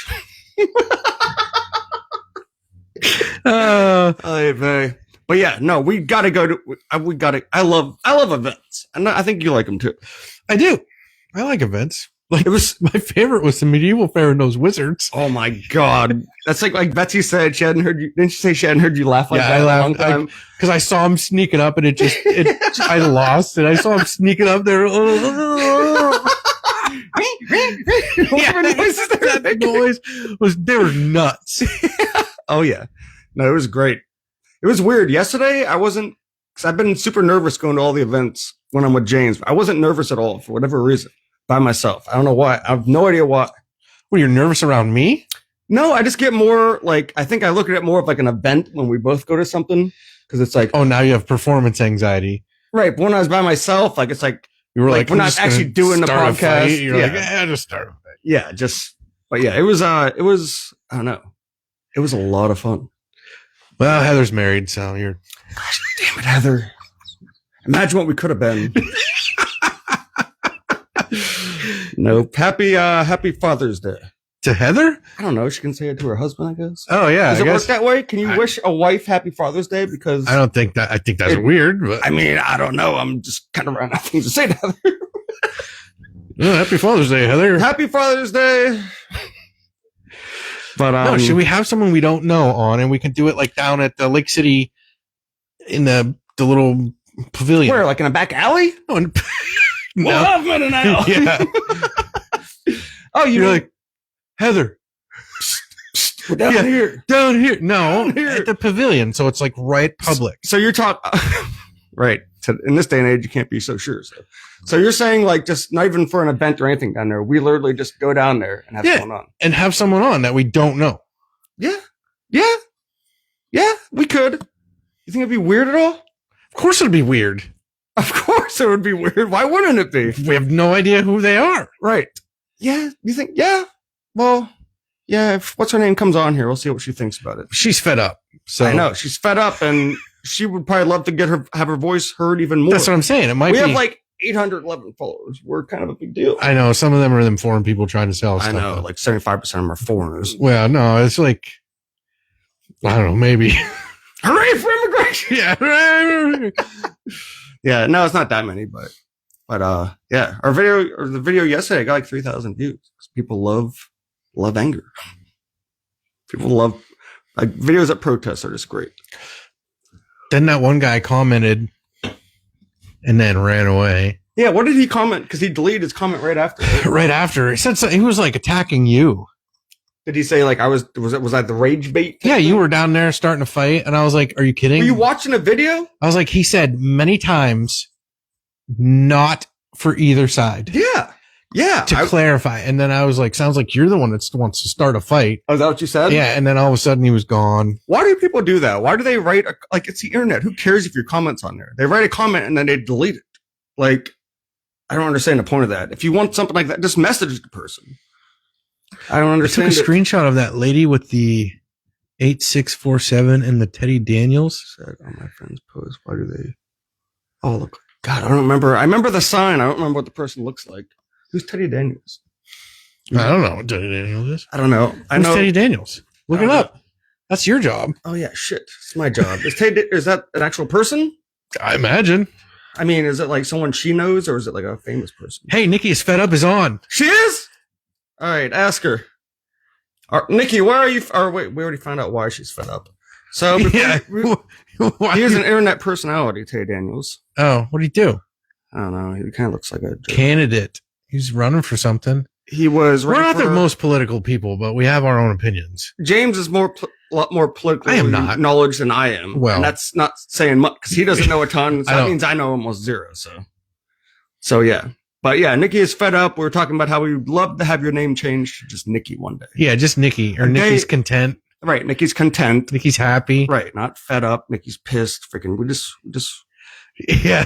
Oy vey. But yeah, no, we gotta go to. We gotta. I love events, and I think you like them too. I do. I like events. Like It was. my favorite was the medieval fair and those wizards. Oh my god, that's like Betsy said. She hadn't heard you. Didn't she say she hadn't heard you laugh like Yeah, that I in a laughed, long time? Because I saw him sneaking up and I lost and I saw him sneaking up there. Whatever noises they were that making. noise was, they were nuts. Oh yeah, no, it was great. It was weird. Yesterday, I wasn't, because I've been super nervous going to all the events when I'm with James. I wasn't nervous at all for whatever reason by myself. I don't know why. I have no idea why. Well, you're nervous around me? No, I just get more like, I think I look at it more of like an event when we both go to something. Because it's like, Oh, now you have performance anxiety. right. But when I was by myself, like, it's like, You were Like, like, we're I'm not just gonna actually doing the start a podcast. fight. You're like, Yeah. yeah, just start a fight. yeah, just, but yeah, it was, I don't know. It was a lot of fun. Well, Heather's married, so you're. Gosh, damn it, Heather. Imagine what we could have been. Nope. Happy Father's Day. To Heather? I don't know. She can say it to her husband, I guess. Oh, yeah. Does I it work guess. that way? Can you wish a wife Happy Father's Day? Because I don't think that. I think that's It- weird, but I mean, I don't know. I'm just kind of running out of things to say to Heather. Happy Father's Day, Heather. Happy Father's Day. But No, should we have someone we don't know on, and we can do it like down at the Lake City in the little pavilion? where, like in a back alley? No, Well, no. I've met an alley. Yeah. Oh, You're like Heather we're down yeah. here. down here. No, Down here. at the pavilion, so it's like right public. So you're talking, right? So in this day and age, you can't be so sure. So you're saying like just not even for an event or anything down there. We literally just go down there and have Yeah. someone on. And have someone on that we don't know. Yeah, we could. You think it'd be weird at all? Of course, it'd be weird. Of course, it would be weird. Why wouldn't it be? We have no idea who they are. Right? Yeah. You think? Yeah. Well, yeah. If what's her name comes on here, we'll see what she thinks about it. She's fed up. So I know she's fed up, and she would probably love to have her voice heard even more. that's what I'm saying. It might we be. have like 811 followers. We're kind of a big deal. I know some of them are them foreign people trying to sell I stuff. know, like 75% of them are foreigners. Well, no, it's like I don't know, maybe. Hooray for immigration! Yeah. Yeah, no, it's not that many, but yeah, the video yesterday got like 3,000 views. People love anger. People love like videos at protests are just great. Then that one guy commented and then ran away. Yeah, what did he comment? Because he deleted his comment right after. Right? Right after he said something, he was like attacking you. Did he say like was that the rage bait? Yeah, you were down there starting to fight, and I was like, "Are you kidding?" Were you watching a video? I was like, he said many times, not for either side. Yeah. Yeah. to clarify. And then I was like, sounds like you're the one that wants to start a fight. Oh, is that what you said? Yeah. And then all of a sudden he was gone. Why do people do that? Why do they write, like, it's the internet. Who cares if your comment's on there? They write a comment and then they delete it. Like, I don't understand the point of that. If you want something like that, just message the person. I don't I understand. took a screenshot of that lady with the 8647 and the Teddy Daniels. Said on my friend's post, why do they all look like, God, I don't remember. I remember the sign. I don't remember what the person looks like. Who's Teddy Daniels? I don't know what Teddy Daniels is. I don't know. I Who's know. Teddy Daniels? Look it up. That's your job. Oh, yeah, shit. It's my job. Is that an actual person? I imagine. I mean, is it like someone she knows or is it like a famous person? Hey, Nikki is fed up is on. She is? All right, ask her. Nikki, why are you? Or wait, we already found out why she's fed up. So, Yeah. he is an internet personality, Teddy Daniels. Oh, what do you do? I don't know. He kind of looks like a Candidate. He's running for something. He was. We're not the most political people, but we have our own opinions. James is a lot more politically I am not. knowledge than I am. Well, and that's not saying much because he doesn't know a ton. So I that don't. means I know almost zero. So yeah. But yeah, Nikki is fed up. We were talking about how we would love to have your name changed to just Nikki one day. Yeah, just Nikki. Or Okay. Nikki's content. Right. Nikki's content. Nikki's happy. Right. Not fed up. Nikki's pissed. Freaking. We just Yeah.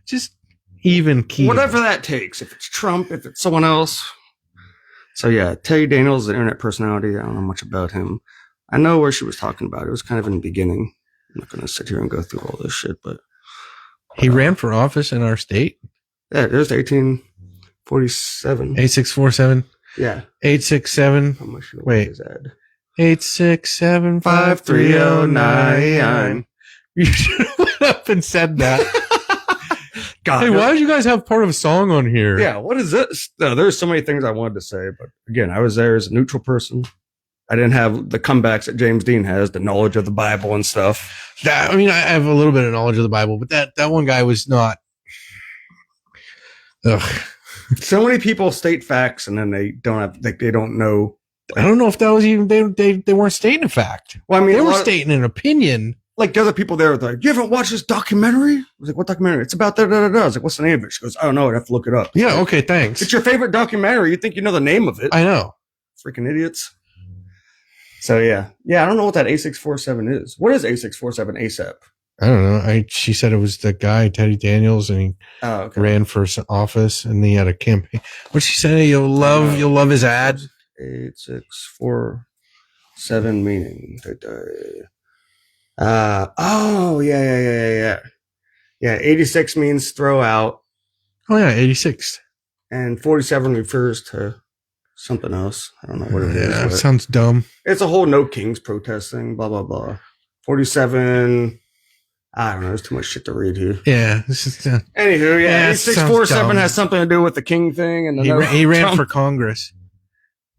Just even key. whatever that takes. If it's Trump, if it's someone else. So yeah, Teddy Daniels is an internet personality. I don't know much about him. I know where she was talking about. It was kind of in the beginning. I'm not going to sit here and go through all this shit, but He ran for office in our state. yeah, there's 1847. 8647. Yeah. 867. How much Wait. is that? 8675309. You should have went up and said that. God. Hey, why did you guys have part of a song on here? Yeah, what is this? No, there's so many things I wanted to say, but again, I was there as a neutral person. I didn't have the comebacks that James Dean has, the knowledge of the Bible and stuff. That, I mean, I have a little bit of knowledge of the Bible, but that one guy was not. Ugh. So many people state facts and then they don't have, like, they don't know. I don't know if that was even they weren't stating a fact. Well, I mean, They a were lot of- stating an opinion. like the other people there were like, you haven't watched this documentary? I was like, what documentary? It's about da-da-da-da. I was like, what's the name of it? She goes, I don't know. I'd have to look it up. Yeah, okay, thanks. It's your favorite documentary. You think you know the name of it. I know. Freaking idiots. So yeah. Yeah, I don't know what that A647 is. What is A647 ASAP? I don't know. She said it was the guy, Teddy Daniels, and he Oh, okay. ran for office and he had a campaign. What she say? You'll love his ad. 8647 meaning. Oh, yeah. Yeah, 86 means throw out, Oh yeah, 86. and 47 refers to something else. I don't know what it is. Yeah, but sounds dumb. it's a whole no kings protesting, blah, blah, blah. 47, I don't know. There's too much shit to read here. Yeah, this is. Anywho, yeah, Yeah, it 8647 sounds dumb. has something to do with the king thing. And He ran for Congress.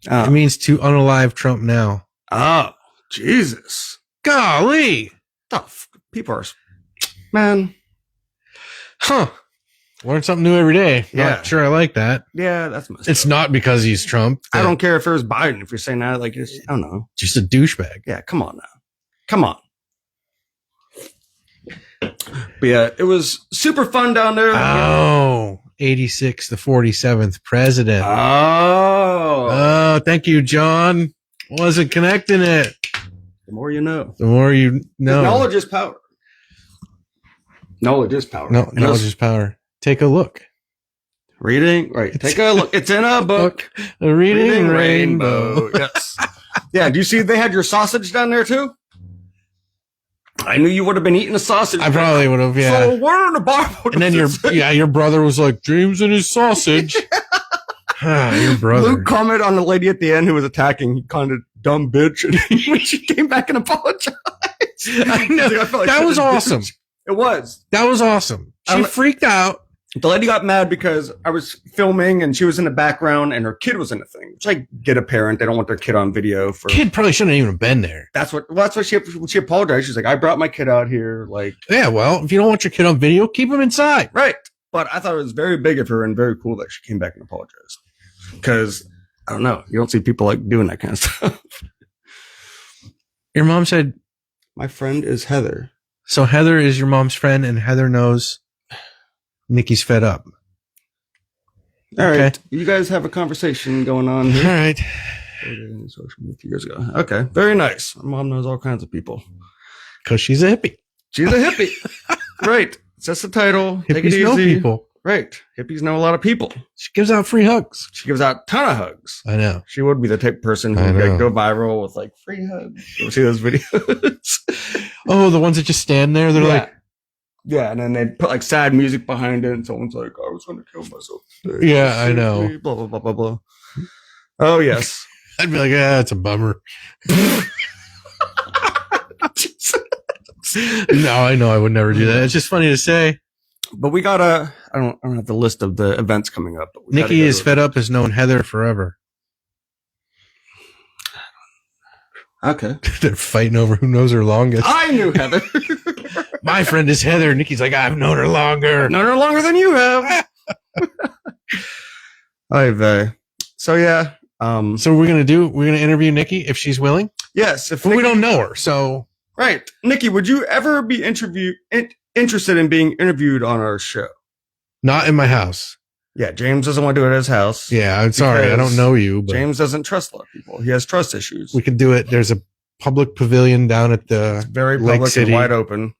It Oh. means to unalive Trump now. Oh, Jesus. Golly, People are, man. huh? Learn something new every day. Yeah. Not sure I like that. Yeah, that's messed It's up. not because he's Trump. I don't care if it was Biden. If you're saying that, like, I don't know. Just a douchebag. Yeah, come on now. Come on. But yeah, it was super fun down there. Oh, 86, the 47th president. Oh. Oh, thank you, John. Wasn't connecting it. The more you know. The more you know. Knowledge is power. Knowledge is power. No, knowledge is power. Take a look. Reading. Right. Take a look. It's in a book. A reading rainbow. Yes. Yeah. Do you see they had your sausage down there too? I knew you would have been eating a sausage. I probably would have, So yeah. where in the Bible? And then your brother was like, James and his sausage. Your brother. Luke commented on the lady at the end who was attacking. He kind of dumb bitch, and she came back and apologized. I know. I felt like That such was a awesome. bitch. It was. That was awesome. She I'm- freaked out. The lady got mad because I was filming and she was in the background and her kid was in the thing. Which I get a parent. They don't want their kid on video for. Kid probably shouldn't have even been there. That's what she apologized. She's like, I brought my kid out here. Like, Yeah, well, if you don't want your kid on video, keep him inside. right. But I thought it was very big of her and very cool that she came back and apologized. Because, I don't know. You don't see people like doing that kind of stuff. Your mom said, My friend is Heather. so Heather is your mom's friend and Heather knows Nikki's fed up. All Okay. right. You guys have a conversation going on All here. right. Social media a few years ago. Okay. Very nice. My mom knows all kinds of people. Because she's a hippie. She's a hippie. Right. It's just the title. Take it Hippies know easy. people. Right. Hippies know a lot of people. She gives out free hugs. She gives out a ton of hugs. I know. She would be the type of person who I would know. like, go viral with like free hugs. You see those videos? Oh, the ones that just stand there. They're like, yeah, and then they put like sad music behind it, and someone's like, I was going to kill myself today. Yeah, I know. Blah, blah, blah, blah, blah. Oh, yes. I'd be like, yeah, it's a bummer. No, I know I would never do that. It's just funny to say. But we gotta, I don't have the list of the events coming up. But we gotta Nikki go is to fed up has known Heather forever. Okay. They're fighting over who knows her longest. I knew Heather. My friend is Heather. Nikki's like, I've known her longer. Known her longer than you have. So yeah. So we're gonna interview Nikki if she's willing. Yes. If But we Nikki- don't know her, so Right. Nikki, would you ever be interested in being interviewed on our show? not in my house. Yeah, James doesn't want to do it at his house. Yeah, I'm sorry, I Because don't know you, but James doesn't trust a lot of people. He has trust issues. we could do it. There's a public pavilion down at the Very Lake public City. and wide open.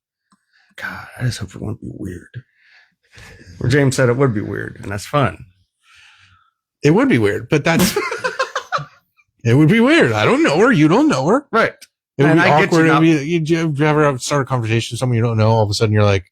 God, I just hope it won't be weird. Where James said it would be weird, and that's fun. It would be weird, but that's it would be weird. I don't know her. You don't know her. Right. It would And be I get you awkward. now. You ever start a conversation with someone you don't know? All of a sudden, you're like,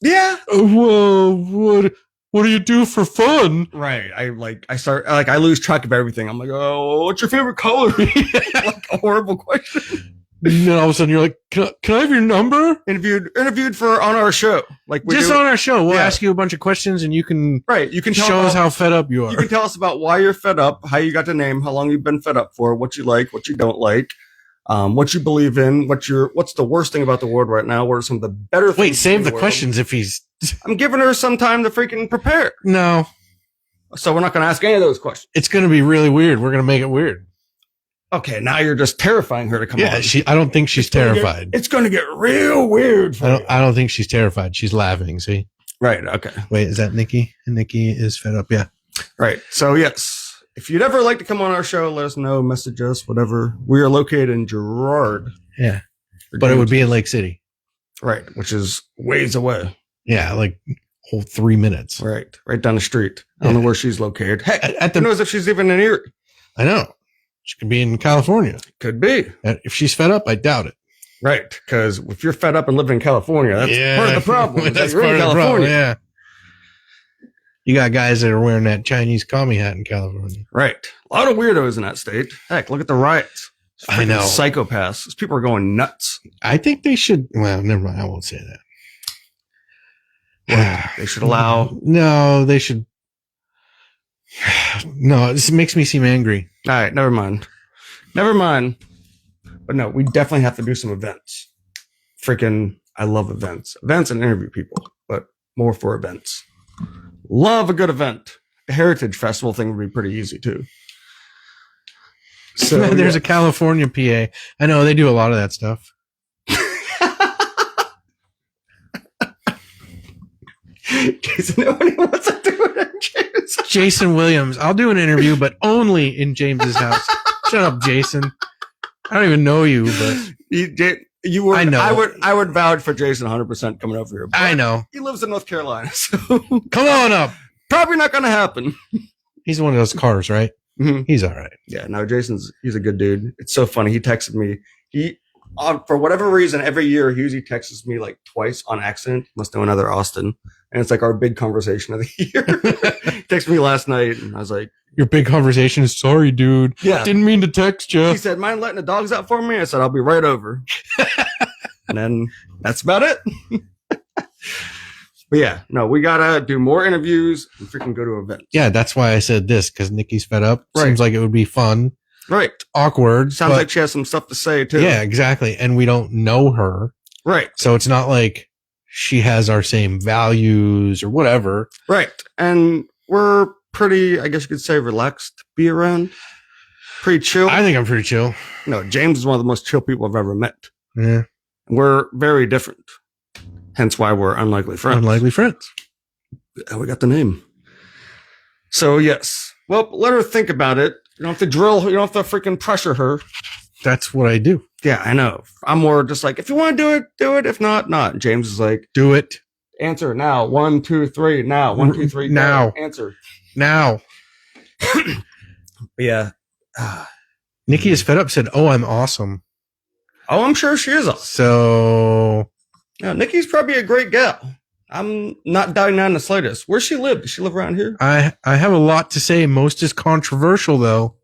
Yeah. whoa, what do you do for fun? Right. I lose track of everything. I'm like, oh, what's your favorite color? Like a horrible question. And then all of a sudden, you're like, can I have your number? Interviewed for on our show. Like we Just do. on our show, we'll Yeah. ask you a bunch of questions, and you can Right. You can tell show us how fed up you are. you can tell us about why you're fed up, how you got the name, how long you've been fed up for, what you like, what you don't like, what you believe in, what's the worst thing about the world right now, what are some of the better things. Wait, save in the world? questions if he's I'm giving her some time to freaking prepare. no. So we're not going to ask any of those questions. It's going to be really weird. We're going to make it weird. Okay, now you're just terrifying her to come Yeah, on. I don't think she's terrified. It's going to get real weird for you. I don't think she's terrified. She's laughing. See? Right, okay. Wait, is that Nikki? Nikki is fed up. Yeah. Right. So, yes, if you'd ever like to come on our show, let us know, message us, whatever. We are located in Girard. Yeah. But it would be in Lake City. Right, which is ways away. Yeah, like whole 3 minutes. Right down the street. I don't know where she's located. Heck, At who the, knows if she's even in Erie? I know. She could be in California. Could be. If she's fed up, I doubt it. Right, because if you're fed up and living in California, that's part of the problem. is that That's you're in part of the problem. California. Yeah. You got guys that are wearing that Chinese commie hat in California. Right. A lot of weirdos in that state. Heck, look at the riots. I know. Psychopaths. These people are going nuts. I think they should. Well, never mind. I won't say that. They should allow. No, they should. No, this makes me seem angry. All right, never mind. But no, we definitely have to do some events. Freaking, I love events. Events and interview people, but more for events. Love a good event. The Heritage Festival thing would be pretty easy too. So There's a California PA. I know they do a lot of that stuff. Jason, nobody wants to do it. Jason. Jason Williams. I'll do an interview, but only in James's house. Shut up, Jason. I don't even know you, but You were. I know. I would vouch for Jason 100% coming over here. But I know. he lives in North Carolina, so Come on up. probably not going to happen. He's one of those cars, right? Mhm. He's all right. Yeah, no, he's a good dude. It's so funny. He texted me. For whatever reason, every year he usually texts me like twice on accident. Must know another Austin. And it's like our big conversation of the year. He texted me last night and I was like, Your big conversation is sorry, dude. yeah. Didn't mean to text you. He said, mind letting the dogs out for me? I said, I'll be right over. And then that's about it. But yeah, no, we gotta do more interviews and freaking go to events. Yeah, that's why I said this, because Nikki's fed up. Right. Seems like it would be fun. Right. Awkward. Sounds but- like she has some stuff to say too. Yeah, exactly. And we don't know her. Right. So it's not like she has our same values or whatever. Right. And we're pretty, I guess you could say, relaxed to be around. Pretty chill. I think I'm pretty chill. No, James is one of the most chill people I've ever met. Yeah. We're very different. Hence why we're unlikely friends. Unlikely friends. We got the name. So yes. Well, let her think about it. You don't have to drill. You don't have to freaking pressure her. That's what I do. Yeah, I know. I'm more just like, if you want to do it, do it. If not, not. James is like, Do it answer now. 1, 2, 3. Now. 1, 2, 3. Now. Go. Answer. now. Yeah. Nikki is fed up. Said, "Oh, I'm awesome." Oh, I'm sure she is. So Yeah, Nikki's probably a great gal. I'm not doubting that in the slightest. Where she live? Does she live around here? I have a lot to say. Most is controversial, though.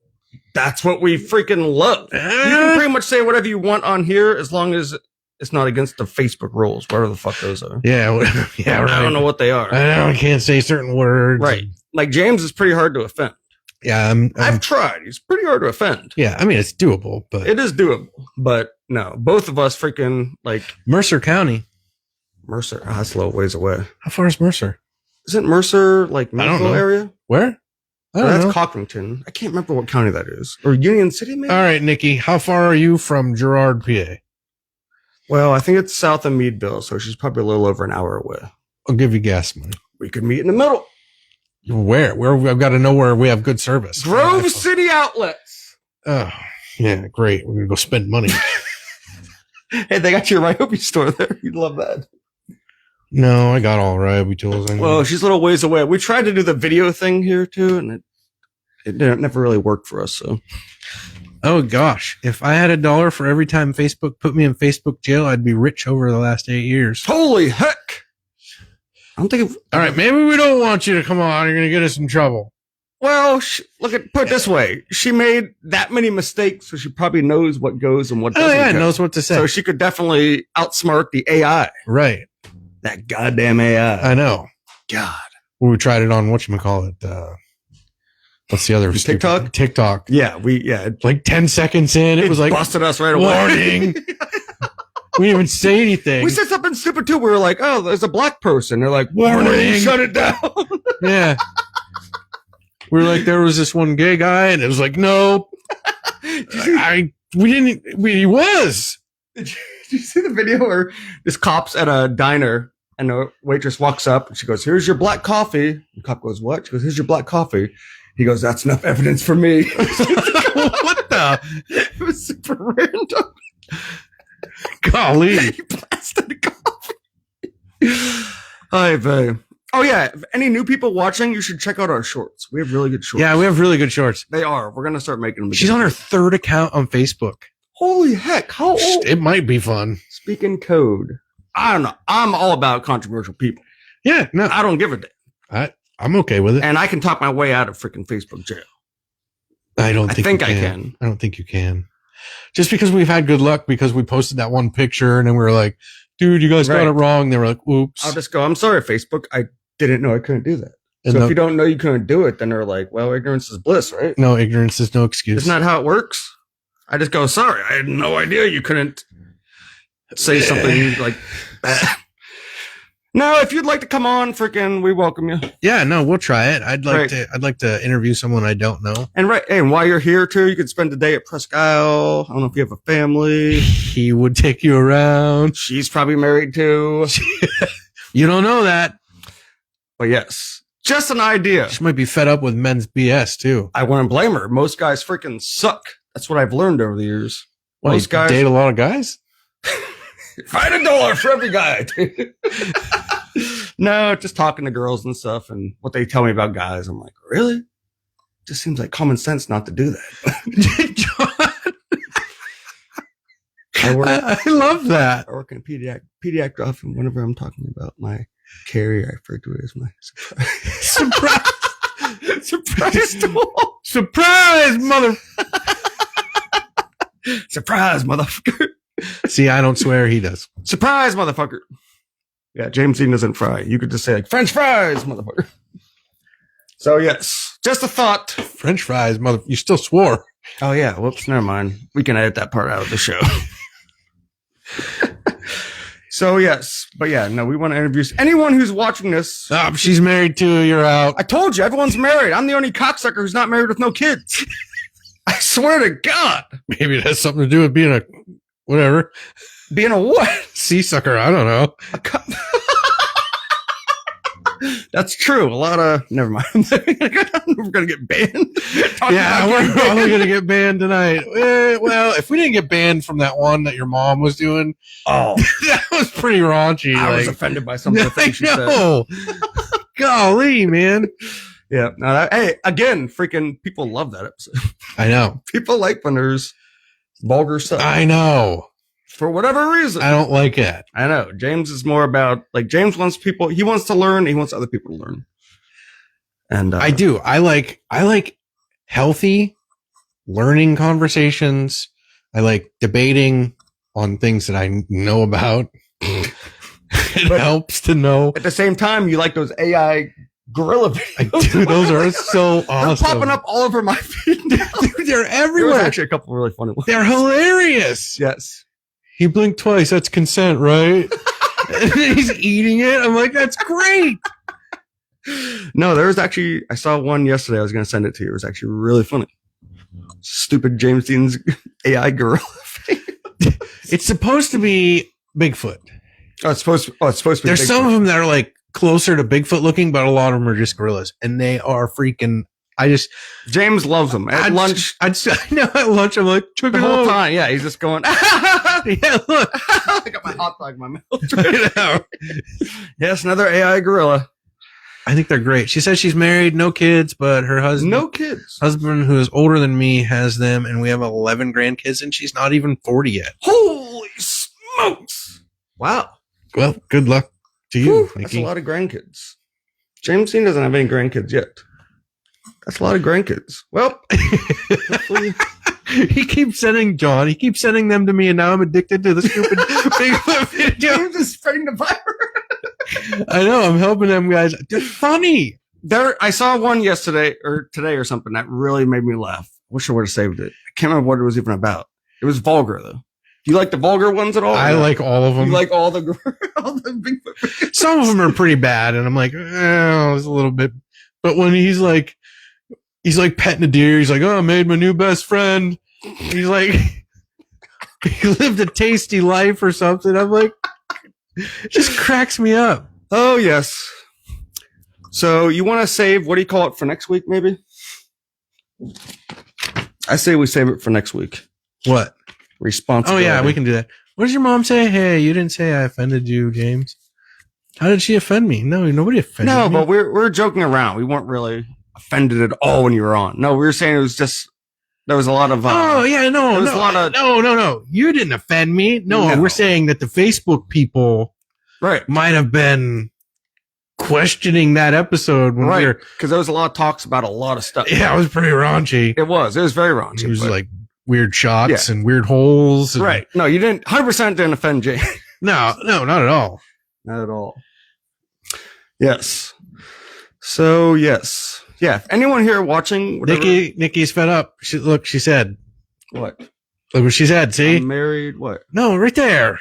That's what we freaking love. You can pretty much say whatever you want on here as long as it's not against the Facebook rules, whatever the fuck those are. Yeah, yeah. Right. I don't know what they are. I can't say certain words. Right. Like James is pretty hard to offend. Yeah, I've tried. He's pretty hard to offend. Yeah, I mean it's doable, but It is doable. But no, both of us freaking like Mercer County. Mercer. Oh, that's a little ways away. How far is Mercer? Isn't Mercer like I don't Meadville know. area? Where? I Or don't that's know. Cochranton. I can't remember what county that is. Or Union City, maybe? All right, Nikki, how far are you from Girard, PA? Well, I think it's south of Meadville, so she's probably a little over an hour away. I'll give you gas money. We could meet in the middle. Where? I've got to know where we have good service. Grove City Outlets. Oh, yeah, great. We're gonna go spend money. Hey, they got your Ryobi store there. You'd love that. No, I got all Ryobi tools. I need. Well, she's a little ways away. We tried to do the video thing here too, and it never really worked for us. So, Oh gosh, if I had $1 for every time Facebook put me in Facebook jail, I'd be rich over the last 8 years. holy heck! I don't think. All right, maybe we don't want you to come on. You're going to get us in trouble. Well, put it this way: she made that many mistakes, so she probably knows what goes and what Oh doesn't. yeah, go. knows what to say. So she could definitely outsmart the AI. Right, That goddamn AI. I know. God. We tried it on whatchamacallit. What's the other stupid- TikTok? TikTok. Yeah, Like 10 seconds in, it was like busted us right away. warning. We didn't even say anything. We said something stupid too. We were like, "Oh, there's a black person." They're like, Warning. "Warning, shut it down." Yeah. We were like, there was this one gay guy, and it was like, no, he was. Did you see the video where this cop's at a diner and the waitress walks up and she goes, "Here's your black coffee." The cop goes, "What?" She goes, "Here's your black coffee." He goes, "That's enough evidence for me." What the? It was super random. Golly. He blasted the coffee. Hi, babe. Oh yeah, if any new people watching, you should check out our shorts. We have really good shorts. Yeah, we have really good shorts. They are. We're gonna start making them. She's on her 3rd account on Facebook. Holy heck! How old? It might be fun. Speaking code. I don't know. I'm all about controversial people. Yeah, no, I don't give a damn. I'm okay with it. And I can talk my way out of freaking Facebook jail. I don't think I you can. I don't think you can. Just because we've had good luck because we posted that one picture and then we were like, dude, you guys got Right. it wrong. They were like, oops. I'll just go, "I'm sorry, Facebook. I didn't know I couldn't do that." And So no, if you don't know you couldn't do it, then they're like, "Well, ignorance is bliss, right?" no, ignorance is no excuse. Isn't that how it works? I just go, "Sorry, I had no idea you couldn't say something like that." No, if you'd like to come on, freaking, we welcome you. Yeah, no, we'll try it. I'd like Right. I'd like to interview someone I don't know. And while you're here too, you could spend the day at Presque Isle. I don't know if you have a family. He would take you around. She's probably married too. You don't know that. But yes, just an idea. She might be fed up with men's BS too. I wouldn't blame her. Most guys freaking suck. That's what I've learned over the years. Well, Most you guys date a lot of guys. find $1 for every guy. Dude. No, just talking to girls and stuff and what they tell me about guys. I'm like, really? Just seems like common sense not to do that. I love that. I work in pediatric office, and whenever I'm talking about my carrier, I refer to it as my surprise. Surprise dog. Surprise, mother. Surprise, motherfucker. See, I don't swear. He does. Surprise, motherfucker. Yeah, James Dean doesn't fry. You could just say like French fries, motherfucker. So yes, just a thought. French fries, mother. You still swore. Oh yeah, whoops, never mind. We can edit that part out of the show. So yes, but yeah, no, we want to interview anyone who's watching this. Oh, she's married too. You're out. I told you, everyone's married. I'm the only cocksucker who's not married with no kids. I swear to God. Maybe it has something to do with being a whatever Being a what? sea sucker. I don't know. A co- That's true. A lot of never mind. We're gonna get banned. Yeah, we're probably gonna get banned tonight. Well, if we didn't get banned from that one that your mom was doing, that was pretty raunchy. I was offended by some of the things she said. Golly, man. Yeah. No, hey, again, freaking people love that episode. I know. People like when there's vulgar stuff. I know. For whatever reason. I don't like it. I know. James is more about, like, James wants people, he wants to learn, he wants other people to learn. And I do. I like healthy learning conversations. I like debating on things that I know about. It helps to know. At the same time, you like those AI gorilla videos. Dude, those are so awesome. They're popping up all over my feed now. Dude, they're everywhere. There's actually a couple of really funny ones. They're hilarious. Yes. He blinked twice. That's consent, right? And then he's eating it. I'm like, that's great. No, there was actually, I saw one yesterday. I was going to send it to you. It was actually really funny. Stupid James Dean's AI gorilla thing. It's supposed to be Bigfoot. Oh, it's supposed to be. There's Bigfoot. some of them that are like closer to Bigfoot looking, but a lot of them are just gorillas. And they are freaking, James loves them. At lunch. I know at lunch, I'm like, check The it whole out. time. Yeah, he's just going, Yeah, look. I got my hot dog in my mouth. Yes, another AI gorilla. I think they're great. She says she's married, no kids, but her husband, No kids. husband who is older than me has them, and we have 11 grandkids, and she's not even 40 yet. Holy smokes. Wow. Well, good luck to you, Whew, that's Nikki. a lot of grandkids. James Dean doesn't have any grandkids yet. That's a lot of grandkids. Well, hopefully- He keeps sending them to me, and now I'm addicted to the stupid Bigfoot video. James is spreading the virus. I know, I'm helping them guys. They're funny. I saw one yesterday or today or something that really made me laugh. Wish I would have saved it. I can't remember what it was even about. It was vulgar though. Do you like the vulgar ones at all? I like all of them. You like all the Bigfoot videos? Some of them are pretty bad, and I'm like, it's a little bit. But when he's like petting a deer, he's like, oh, I made my new best friend. He's like, he lived a tasty life or something. I'm like, it just cracks me up. Oh yes. So you want to save? What do you call it for next week? Maybe. I say we save it for next week. What? Responsibility. Oh yeah, we can do that. What does your mom say? Hey, you didn't say I offended you, James. How did she offend me? No, nobody offended me. No, but we're joking around. We weren't really offended at all when you were on. No, we were saying it was just there was a lot of. Oh yeah, no, there was a lot of no. You didn't offend me. No, we're saying that the Facebook people right might have been questioning that episode when we were. Because there was a lot of talks about a lot of stuff. Yeah, it was pretty raunchy. It was very raunchy. It was like weird shots and weird holes. And, right. No, you didn't. 100% didn't offend Jay. No, not at all. Not at all. Yes. So yes. Yeah. If anyone here watching, whatever, Nikki's fed up. She said. What? Look what she said. See? I'm married. What? No, right there.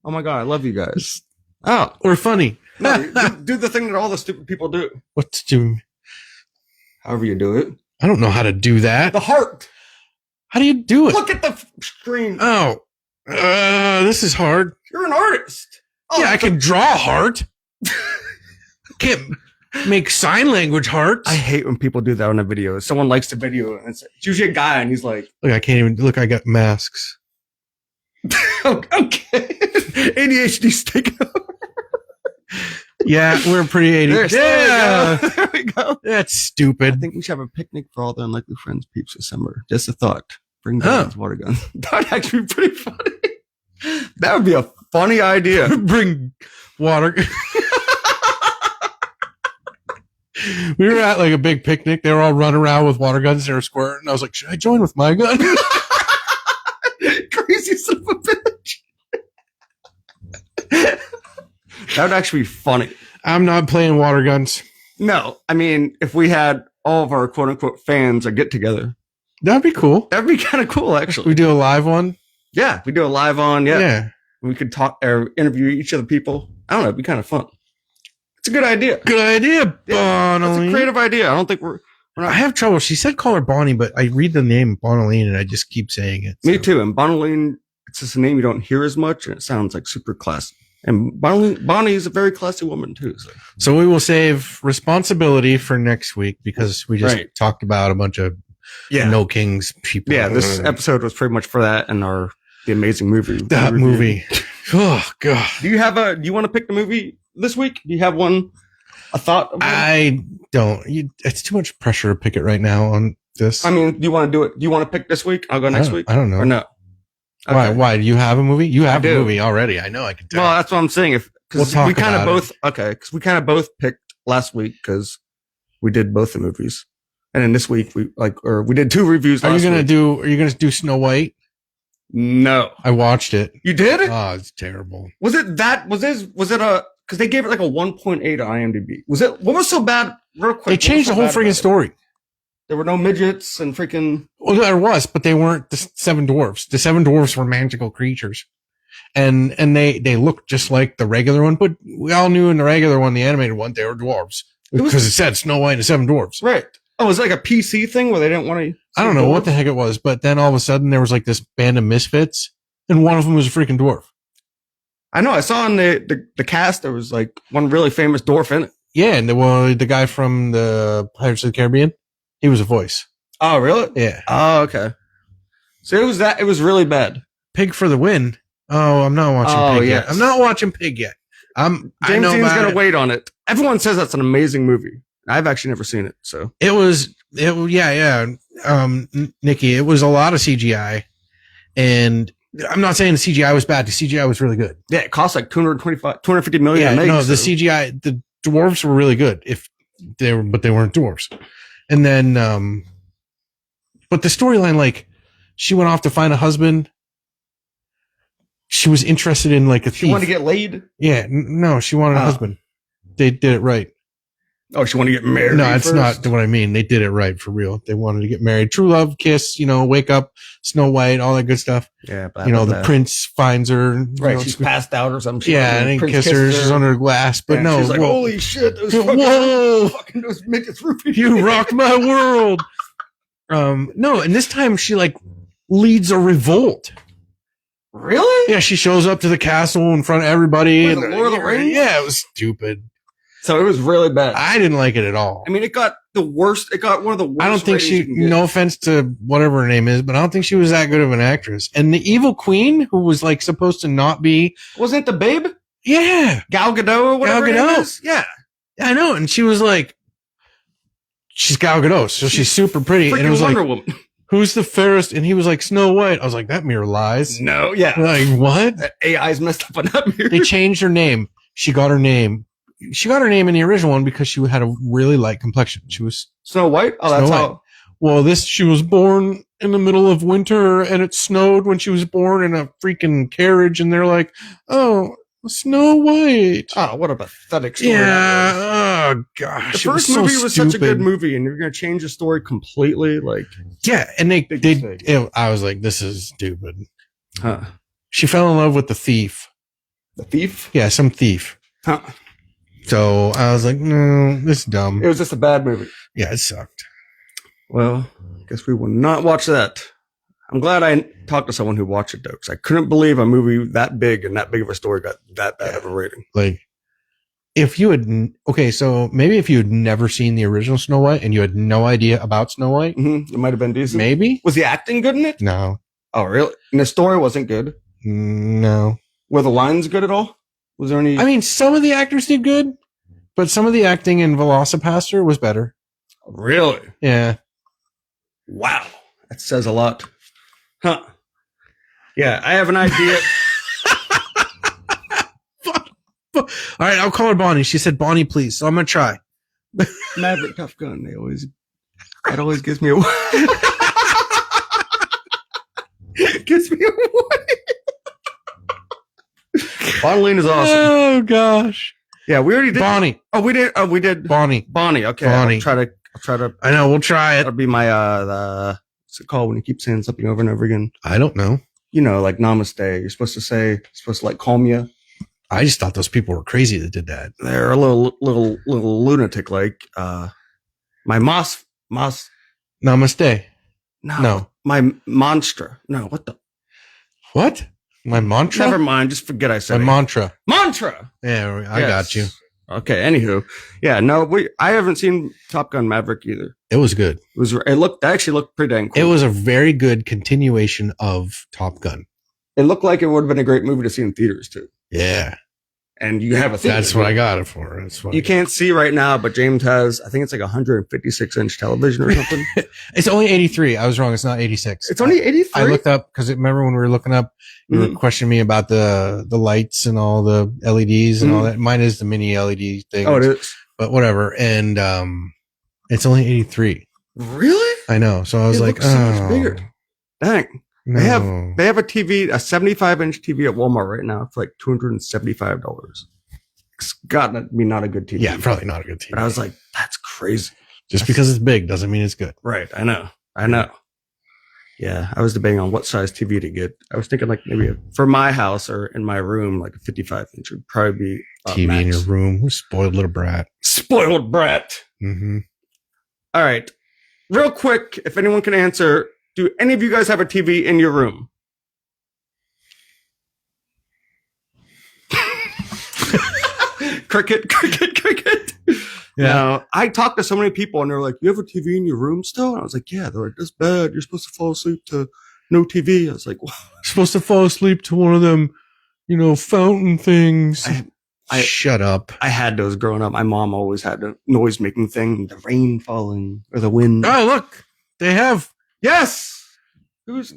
Oh my God. I love you guys. Oh. We're funny. No, do the thing that all the stupid people do. What to do? However you do it. I don't know how to do that. The heart. How do you do it? Look at the screen. Oh. This is hard. You're an artist. Oh, yeah, I can draw a heart. I can't make sign language hearts. I hate when people do that on a video. Someone likes the video and it's usually a guy and he's like, look, I can't even look. I got masks. Okay. ADHD's taking over. Yeah, we're pretty ADHD. There we go. That's stupid. I think we should have a picnic for all the unlikely friends peeps December. Just a thought. Bring guns, water guns. That would actually be pretty funny. That would be a funny idea. Bring water. We were at like a big picnic. They were all running around with water guns. They were squirting. I was like, should I join with my gun? Crazy son of a bitch. That would actually be funny. I'm not playing water guns. No, I mean, if we had all of our quote unquote fans a get together, that'd be cool. That'd be kind of cool, actually. We do a live one. Yeah, we do a live on. Yeah. We could talk or interview each of the people. I don't know. It'd be kind of fun. It's a good idea. Good idea, Yeah, Bonnie. it's a creative idea. I don't think we're not. I have trouble. She said call her Bonnie, but I read the name Bonaline and I just keep saying it. Me too. And Bonaline, it's just a name you don't hear as much, and it sounds like super classy. And Bonnie is a very classy woman too. So we will save responsibility for next week because we just talked about a bunch of No Kings people. Yeah, this episode was pretty much for that and the amazing movie. That movie. Oh God. Do you want to pick the movie this week? Do you have a thought? I don't. It's too much pressure to pick it right now on this. I mean, do you want to do it? Do you want to pick this week? I'll go next week. I don't know. Or no? Okay. Why? Do you have a movie? You have a movie already. I know. I can tell. Well, that's what I'm saying. Because we kind of both picked last week because we did both the movies, and then this week we did 2 reviews. Are you gonna do Snow White? No, I watched it. You did? Oh, it's terrible. Was it because they gave it like a 1.8 on IMDb? What was so bad? Real quick, they changed the whole freaking story. There were no midgets and freaking. Well, there was, but they weren't the 7 dwarfs. The 7 dwarfs were magical creatures, and they looked just like the regular one. But we all knew in the regular one, the animated one, they were dwarves because it said Snow White and the 7 dwarfs. Right. Oh, it was like a PC thing where they didn't want to. I don't know what the heck it was, but then all of a sudden there was like this band of misfits, and one of them was a freaking dwarf. I know. I saw in the cast there was like one really famous dwarf in it. Yeah, and the guy from the Pirates of the Caribbean, he was a voice. Oh, really? Yeah. Oh, okay. So it was really bad. Pig for the win. Oh, I'm not watching Pig yet. I'm not watching Pig yet. James Dean's going to wait on it. Everyone says that's an amazing movie. I've actually never seen it, so. Yeah. Nikki, it was a lot of CGI, and I'm not saying the CGI was bad. The CGI was really good. Yeah, it cost like 250 million to make. No, the CGI, the dwarves were really good but they weren't dwarves. And then, but the storyline, like, she went off to find a husband. She was interested in like a thief. She wanted to get laid? Yeah, no, she wanted a husband. They did it right. Oh, she wanted to get married. No, it's not what I mean. They did it right for real. They wanted to get married. True love, kiss, wake up, Snow White, all that good stuff. Yeah, the prince finds her. Right, she's passed out or something. And he kisses her. She's under glass. But no, she's like, holy shit! Those midgets roofied you rocked my world. No, and this time she like leads a revolt. Really? Yeah, she shows up to the castle in front of everybody. And the Lord of the Rings? Yeah, it was stupid. So it was really bad. I didn't like it at all. I mean, it got the worst. It got one of the worst. I don't think no offense to whatever her name is, but I don't think she was that good of an actress. And the evil queen, who was like supposed to not be. Wasn't it the babe? Yeah. Gal Gadot or whatever her name is? Yeah. I know. And she was like, she's Gal Gadot, so she's super pretty. And it was Wonder like, Woman. Who's the fairest? And he was like, Snow White. I was like, that mirror lies. No, yeah. Like, what? That AI's messed up on that mirror. They changed her name. She got her name in the original one because she had a really light complexion. She was Snow White. Oh, that's how. Well, she was born in the middle of winter and it snowed when she was born in a freaking carriage. And they're like, oh, Snow White. Oh, what a pathetic story. Yeah. Oh gosh. The first movie was such a good movie, and you're going to change the story completely. Like, yeah. And I was like, this is stupid. Huh. She fell in love with the thief. The thief? Yeah, some thief. Huh. So I was like, no, this is dumb. It was just a bad movie. Yeah, it sucked. Well, I guess we will not watch that. I'm glad I talked to someone who watched it, though, because I couldn't believe a movie that big and that big of a story got that bad of a rating. Like, if you had, so maybe if you had never seen the original Snow White and you had no idea about Snow White, it might have been decent. Maybe. Was the acting good in it? No. Oh, really? And the story wasn't good? No. Were the lines good at all? Was there any? I mean, some of the actors did good, but some of the acting in Velocipastor was better. Really? Yeah. Wow. That says a lot. Huh. Yeah, I have an idea. All right, I'll call her Bonnie. She said, Bonnie, please. So I'm going to try. Maverick Tough Gun. That always gives me a gives me away. Bonnie is awesome. Oh, gosh. Yeah, we already did. Bonnie. Oh, we did. We did. Bonnie. Okay. Bonnie. I'll try to. I know. We'll try it. That'll be my, what's it called when you keep saying something over and over again? I don't know. Like namaste. You're supposed to like calm you. I just thought those people were crazy that did that. They're a little lunatic. Like, my Namaste. No. My Monstra. No, what? My mantra? Never mind. Just forget I said My it. mantra. Mantra. Yeah, I got you. Okay. Anywho, yeah. No, I haven't seen Top Gun Maverick either. It was good. It actually looked pretty dang cool. It was a very good continuation of Top Gun. It looked like it would have been a great movie to see in theaters too. Yeah. And you have a theater. That's what I got it for. That's what you can't see right now, but James has, I think it's like 156-inch television or something. It's only 83. I was wrong. It's not 86. It's only 83. I looked up because remember when we were looking up, you were questioning me about the lights and all the LEDs and all that. Mine is the mini LED thing. Oh, it is. But whatever. And it's only 83. Really? I know. So I was like, so much bigger. Dang. No. They have a TV, a 75-inch TV at Walmart right now for like $275. It's got to be not a good TV. Yeah, probably not a good TV. But I was like, that's crazy. Just because it's big doesn't mean it's good. Right. I know. Yeah. I was debating on what size TV to get. I was thinking like maybe for my house or in my room, like a 55-inch would probably be TV max. in your room. Spoiled little brat. Spoiled brat. Mm-hmm. All right. Real quick, if anyone can answer, do any of you guys have a TV in your room? Cricket. Yeah. Now, I talked to so many people and they're like, you have a TV in your room still? And I was like, yeah. They're like, that's bad. You're supposed to fall asleep to no TV. I was like, well, You're supposed to fall asleep to one of them, fountain things. Shut up. I had those growing up. My mom always had a noise making thing, the rain falling or the wind. Oh, look. They have. Yes. Who's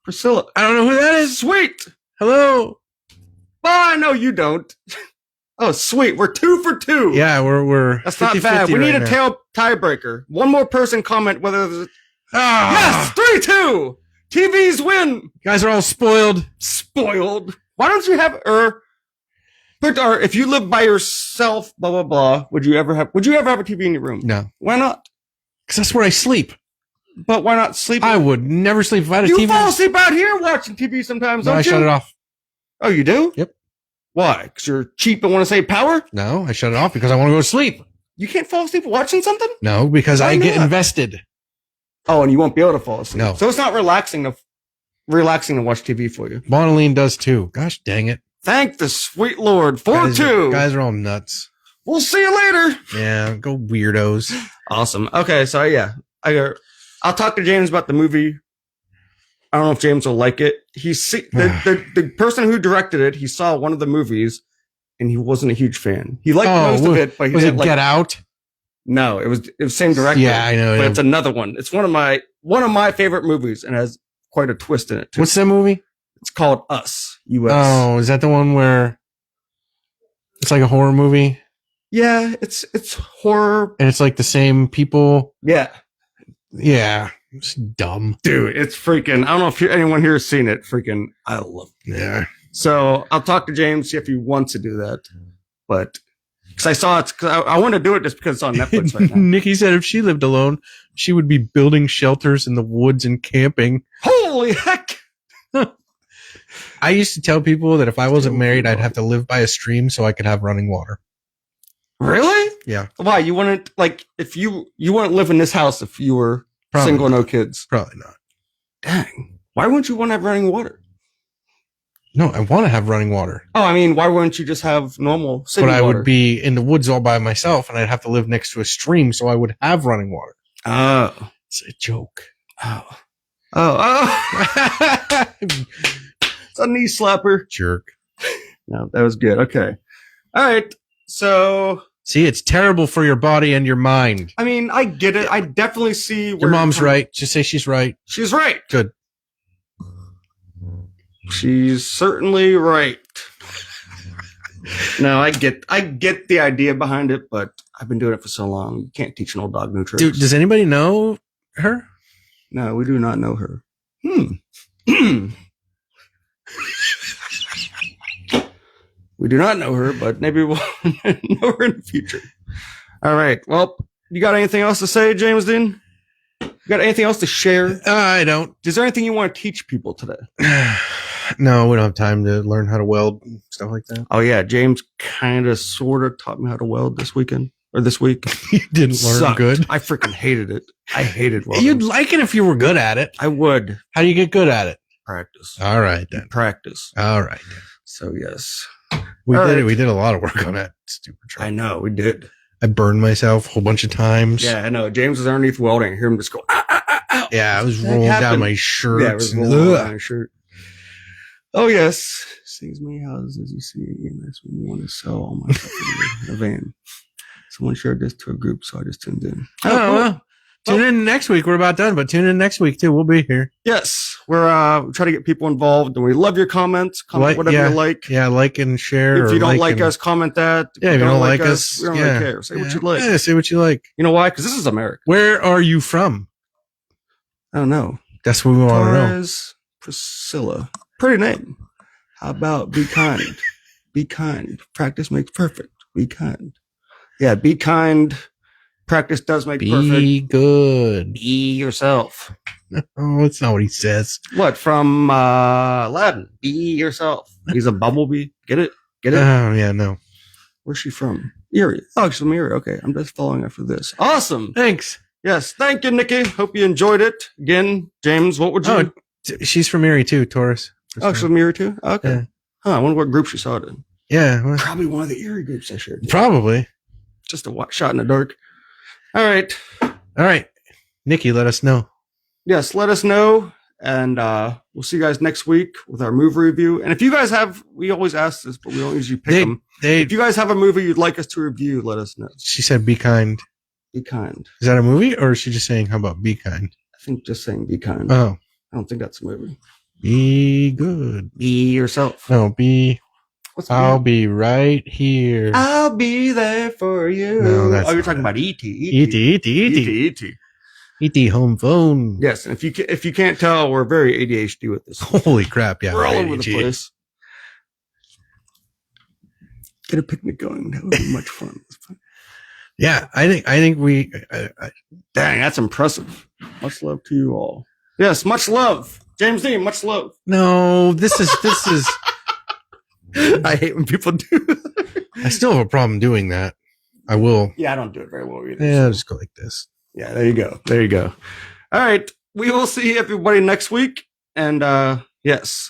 Priscilla? I don't know who that is. Sweet. Hello. Oh, no, you don't. Oh, sweet. We're 2 for 2. Yeah, we're. That's not bad. We need a tiebreaker. One more person comment whether there's yes, 3-2. TVs win. You guys are all spoiled. Spoiled. Why don't you have if you live by yourself, blah blah blah, would you ever have a TV in your room? No. Why not? Because that's where I sleep. But why not sleep? I would never sleep if I had a you TV. fall asleep out here watching TV sometimes, No, don't I you? shut it off. Oh, you do? Yep. Why? Because you're cheap and want to save power? No, I shut it off because I want to go to sleep. You can't fall asleep watching something? No, because Why I get not? invested. Oh, and you won't be able to fall asleep. No. So it's not relaxing to watch TV for you. Monaline does too. Gosh dang it. Thank the sweet Lord. 4-2. Guys are all nuts. We'll see you later. Yeah, go weirdos. Awesome. Okay, so yeah, I'll talk to James about the movie. I don't know if James will like it. The person who directed it, he saw one of the movies, and he wasn't a huge fan. He liked most of it, but he was didn't it like. Get Out? No, it was the same director. Yeah, I know. But it's another one. It's one of my favorite movies, and has quite a twist in it too. What's that movie? It's called Us. U.S. Oh, is that the one where it's like a horror movie? Yeah, it's horror, and it's like the same people. Yeah. It's dumb, dude. It's freaking. I don't know if anyone here has seen it. Freaking, I love it. Yeah. So I'll talk to James, see if he wants to do that. But because I saw it, because I want to do it just because it's on Netflix right now. Nikki said if she lived alone, she would be building shelters in the woods and camping. Holy heck! I used to tell people that if I wasn't married, I'd have to live by a stream so I could have running water. Really? Yeah. Why? You wouldn't, like, if you wouldn't live in this house if you were single, no kids? Probably not. Dang. Why wouldn't you want to have running water? No, I want to have running water. Oh, I mean, why wouldn't you just have normal city water? But I would be in the woods all by myself, and I'd have to live next to a stream, so I would have running water. Oh. It's a joke. Oh. It's a knee slapper. Jerk. No, that was good. Okay. All right. So. See, it's terrible for your body and your mind. I mean, I get it. I definitely see. Your mom's right. Just say she's right. She's right. Good. She's certainly right. No, I get the idea behind it, but I've been doing it for so long. You can't teach an old dog new tricks. Dude, does anybody know her? No, we do not know her. We do not know her, but maybe we'll know her in the future. All right. Well, you got anything else to say, James Dean? You got anything else to share? I don't. Is there anything you want to teach people today? No, we don't have time to learn how to weld and stuff like that. Oh, yeah. James kind of sort of taught me how to weld this weekend or this week. You didn't learn Sucked. good. I freaking hated it. I hated welding. You'd like it if you were good at it. I would. How do you get good at it? practice. All right then. Practice. All right. Then. So yes, We All did right. it. We did a lot of work on that stupid truck. I know we did. I burned myself a whole bunch of times. Yeah, I know. James was underneath welding. I hear him just go. Ow. Yeah, I was That rolling down happened. my shirt. Yeah, it was rolling down his shirt. Oh yes, sings me houses. You see, EMS when you want to sell all my stuff in a van. Someone shared this to a group, so I just tuned in. Oh, well. Tune in next week. We're about done, but tune in next week too. We'll be here. Yes, we're trying to get people involved, and we love your comments. Comment whatever you like. Yeah, like and share. If you don't like and, us, comment that. Yeah, if you don't like us, we don't really care. Say what you like. Yeah, say what you like. You know why? Because this is America. Where are you from? I don't know. That's what we want to know. Torres Priscilla. Pretty name. How about be kind? Be kind. Practice makes perfect. Be kind. Yeah, be kind. Practice does make perfect. Be good. Be yourself. Oh, that's not what he says. What from Aladdin? Be yourself. He's a bumblebee. Get it? Get it? Oh, yeah, no. Where's she from? Erie. Oh, she's from Erie. Okay, I'm just following after this. Awesome. Thanks. Yes, thank you, Nikki. Hope you enjoyed it. Again, James, what would you? Oh, she's from Erie too, Taurus. Oh, she's from Erie too? Okay. Yeah. Huh, I wonder what group she saw it in. Yeah, well, Probably one of the Erie groups I shared. probably. Just a shot in the dark. All right. All right. Nikki, let us know. Yes, let us know. And we'll see you guys next week with our movie review. And if you guys have, we always ask this, but we don't usually pick them. If you guys have a movie you'd like us to review, let us know. She said, be kind. Be kind. Is that a movie or is she just saying, how about be kind? I think just saying be kind. Oh, I don't think that's a movie. be good. Be yourself. No, What's I'll be right here. I'll be there for you. No, that's you're not talking it. about E.T. E.T. E.T. home phone. Yes, and if you can't tell, we're very ADHD with this. Holy crap. Yeah. We're all over ADHD. the place. Get a picnic going. That would be much fun. Yeah. I think we, Dang, that's impressive. Much love to you all. Yes, much love. James Dean, much love. no, this is, I hate when people do. I still have a problem doing that. I will. Yeah, I don't do it very well either. Yeah, I'll just go like this. Yeah, there you go. There you go. All right. We will see everybody next week. And yes.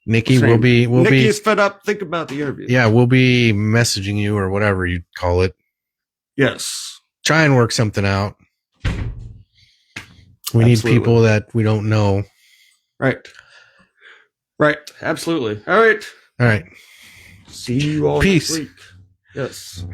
Nikki same. we'll Nikki be, is fed up. Think about the interview. yeah, we'll be messaging you or whatever you call it. Yes. Try and work something out. We need Absolutely. people that we don't know. Right. Right. Absolutely. All right. All right. See you all Peace. next week. Yes.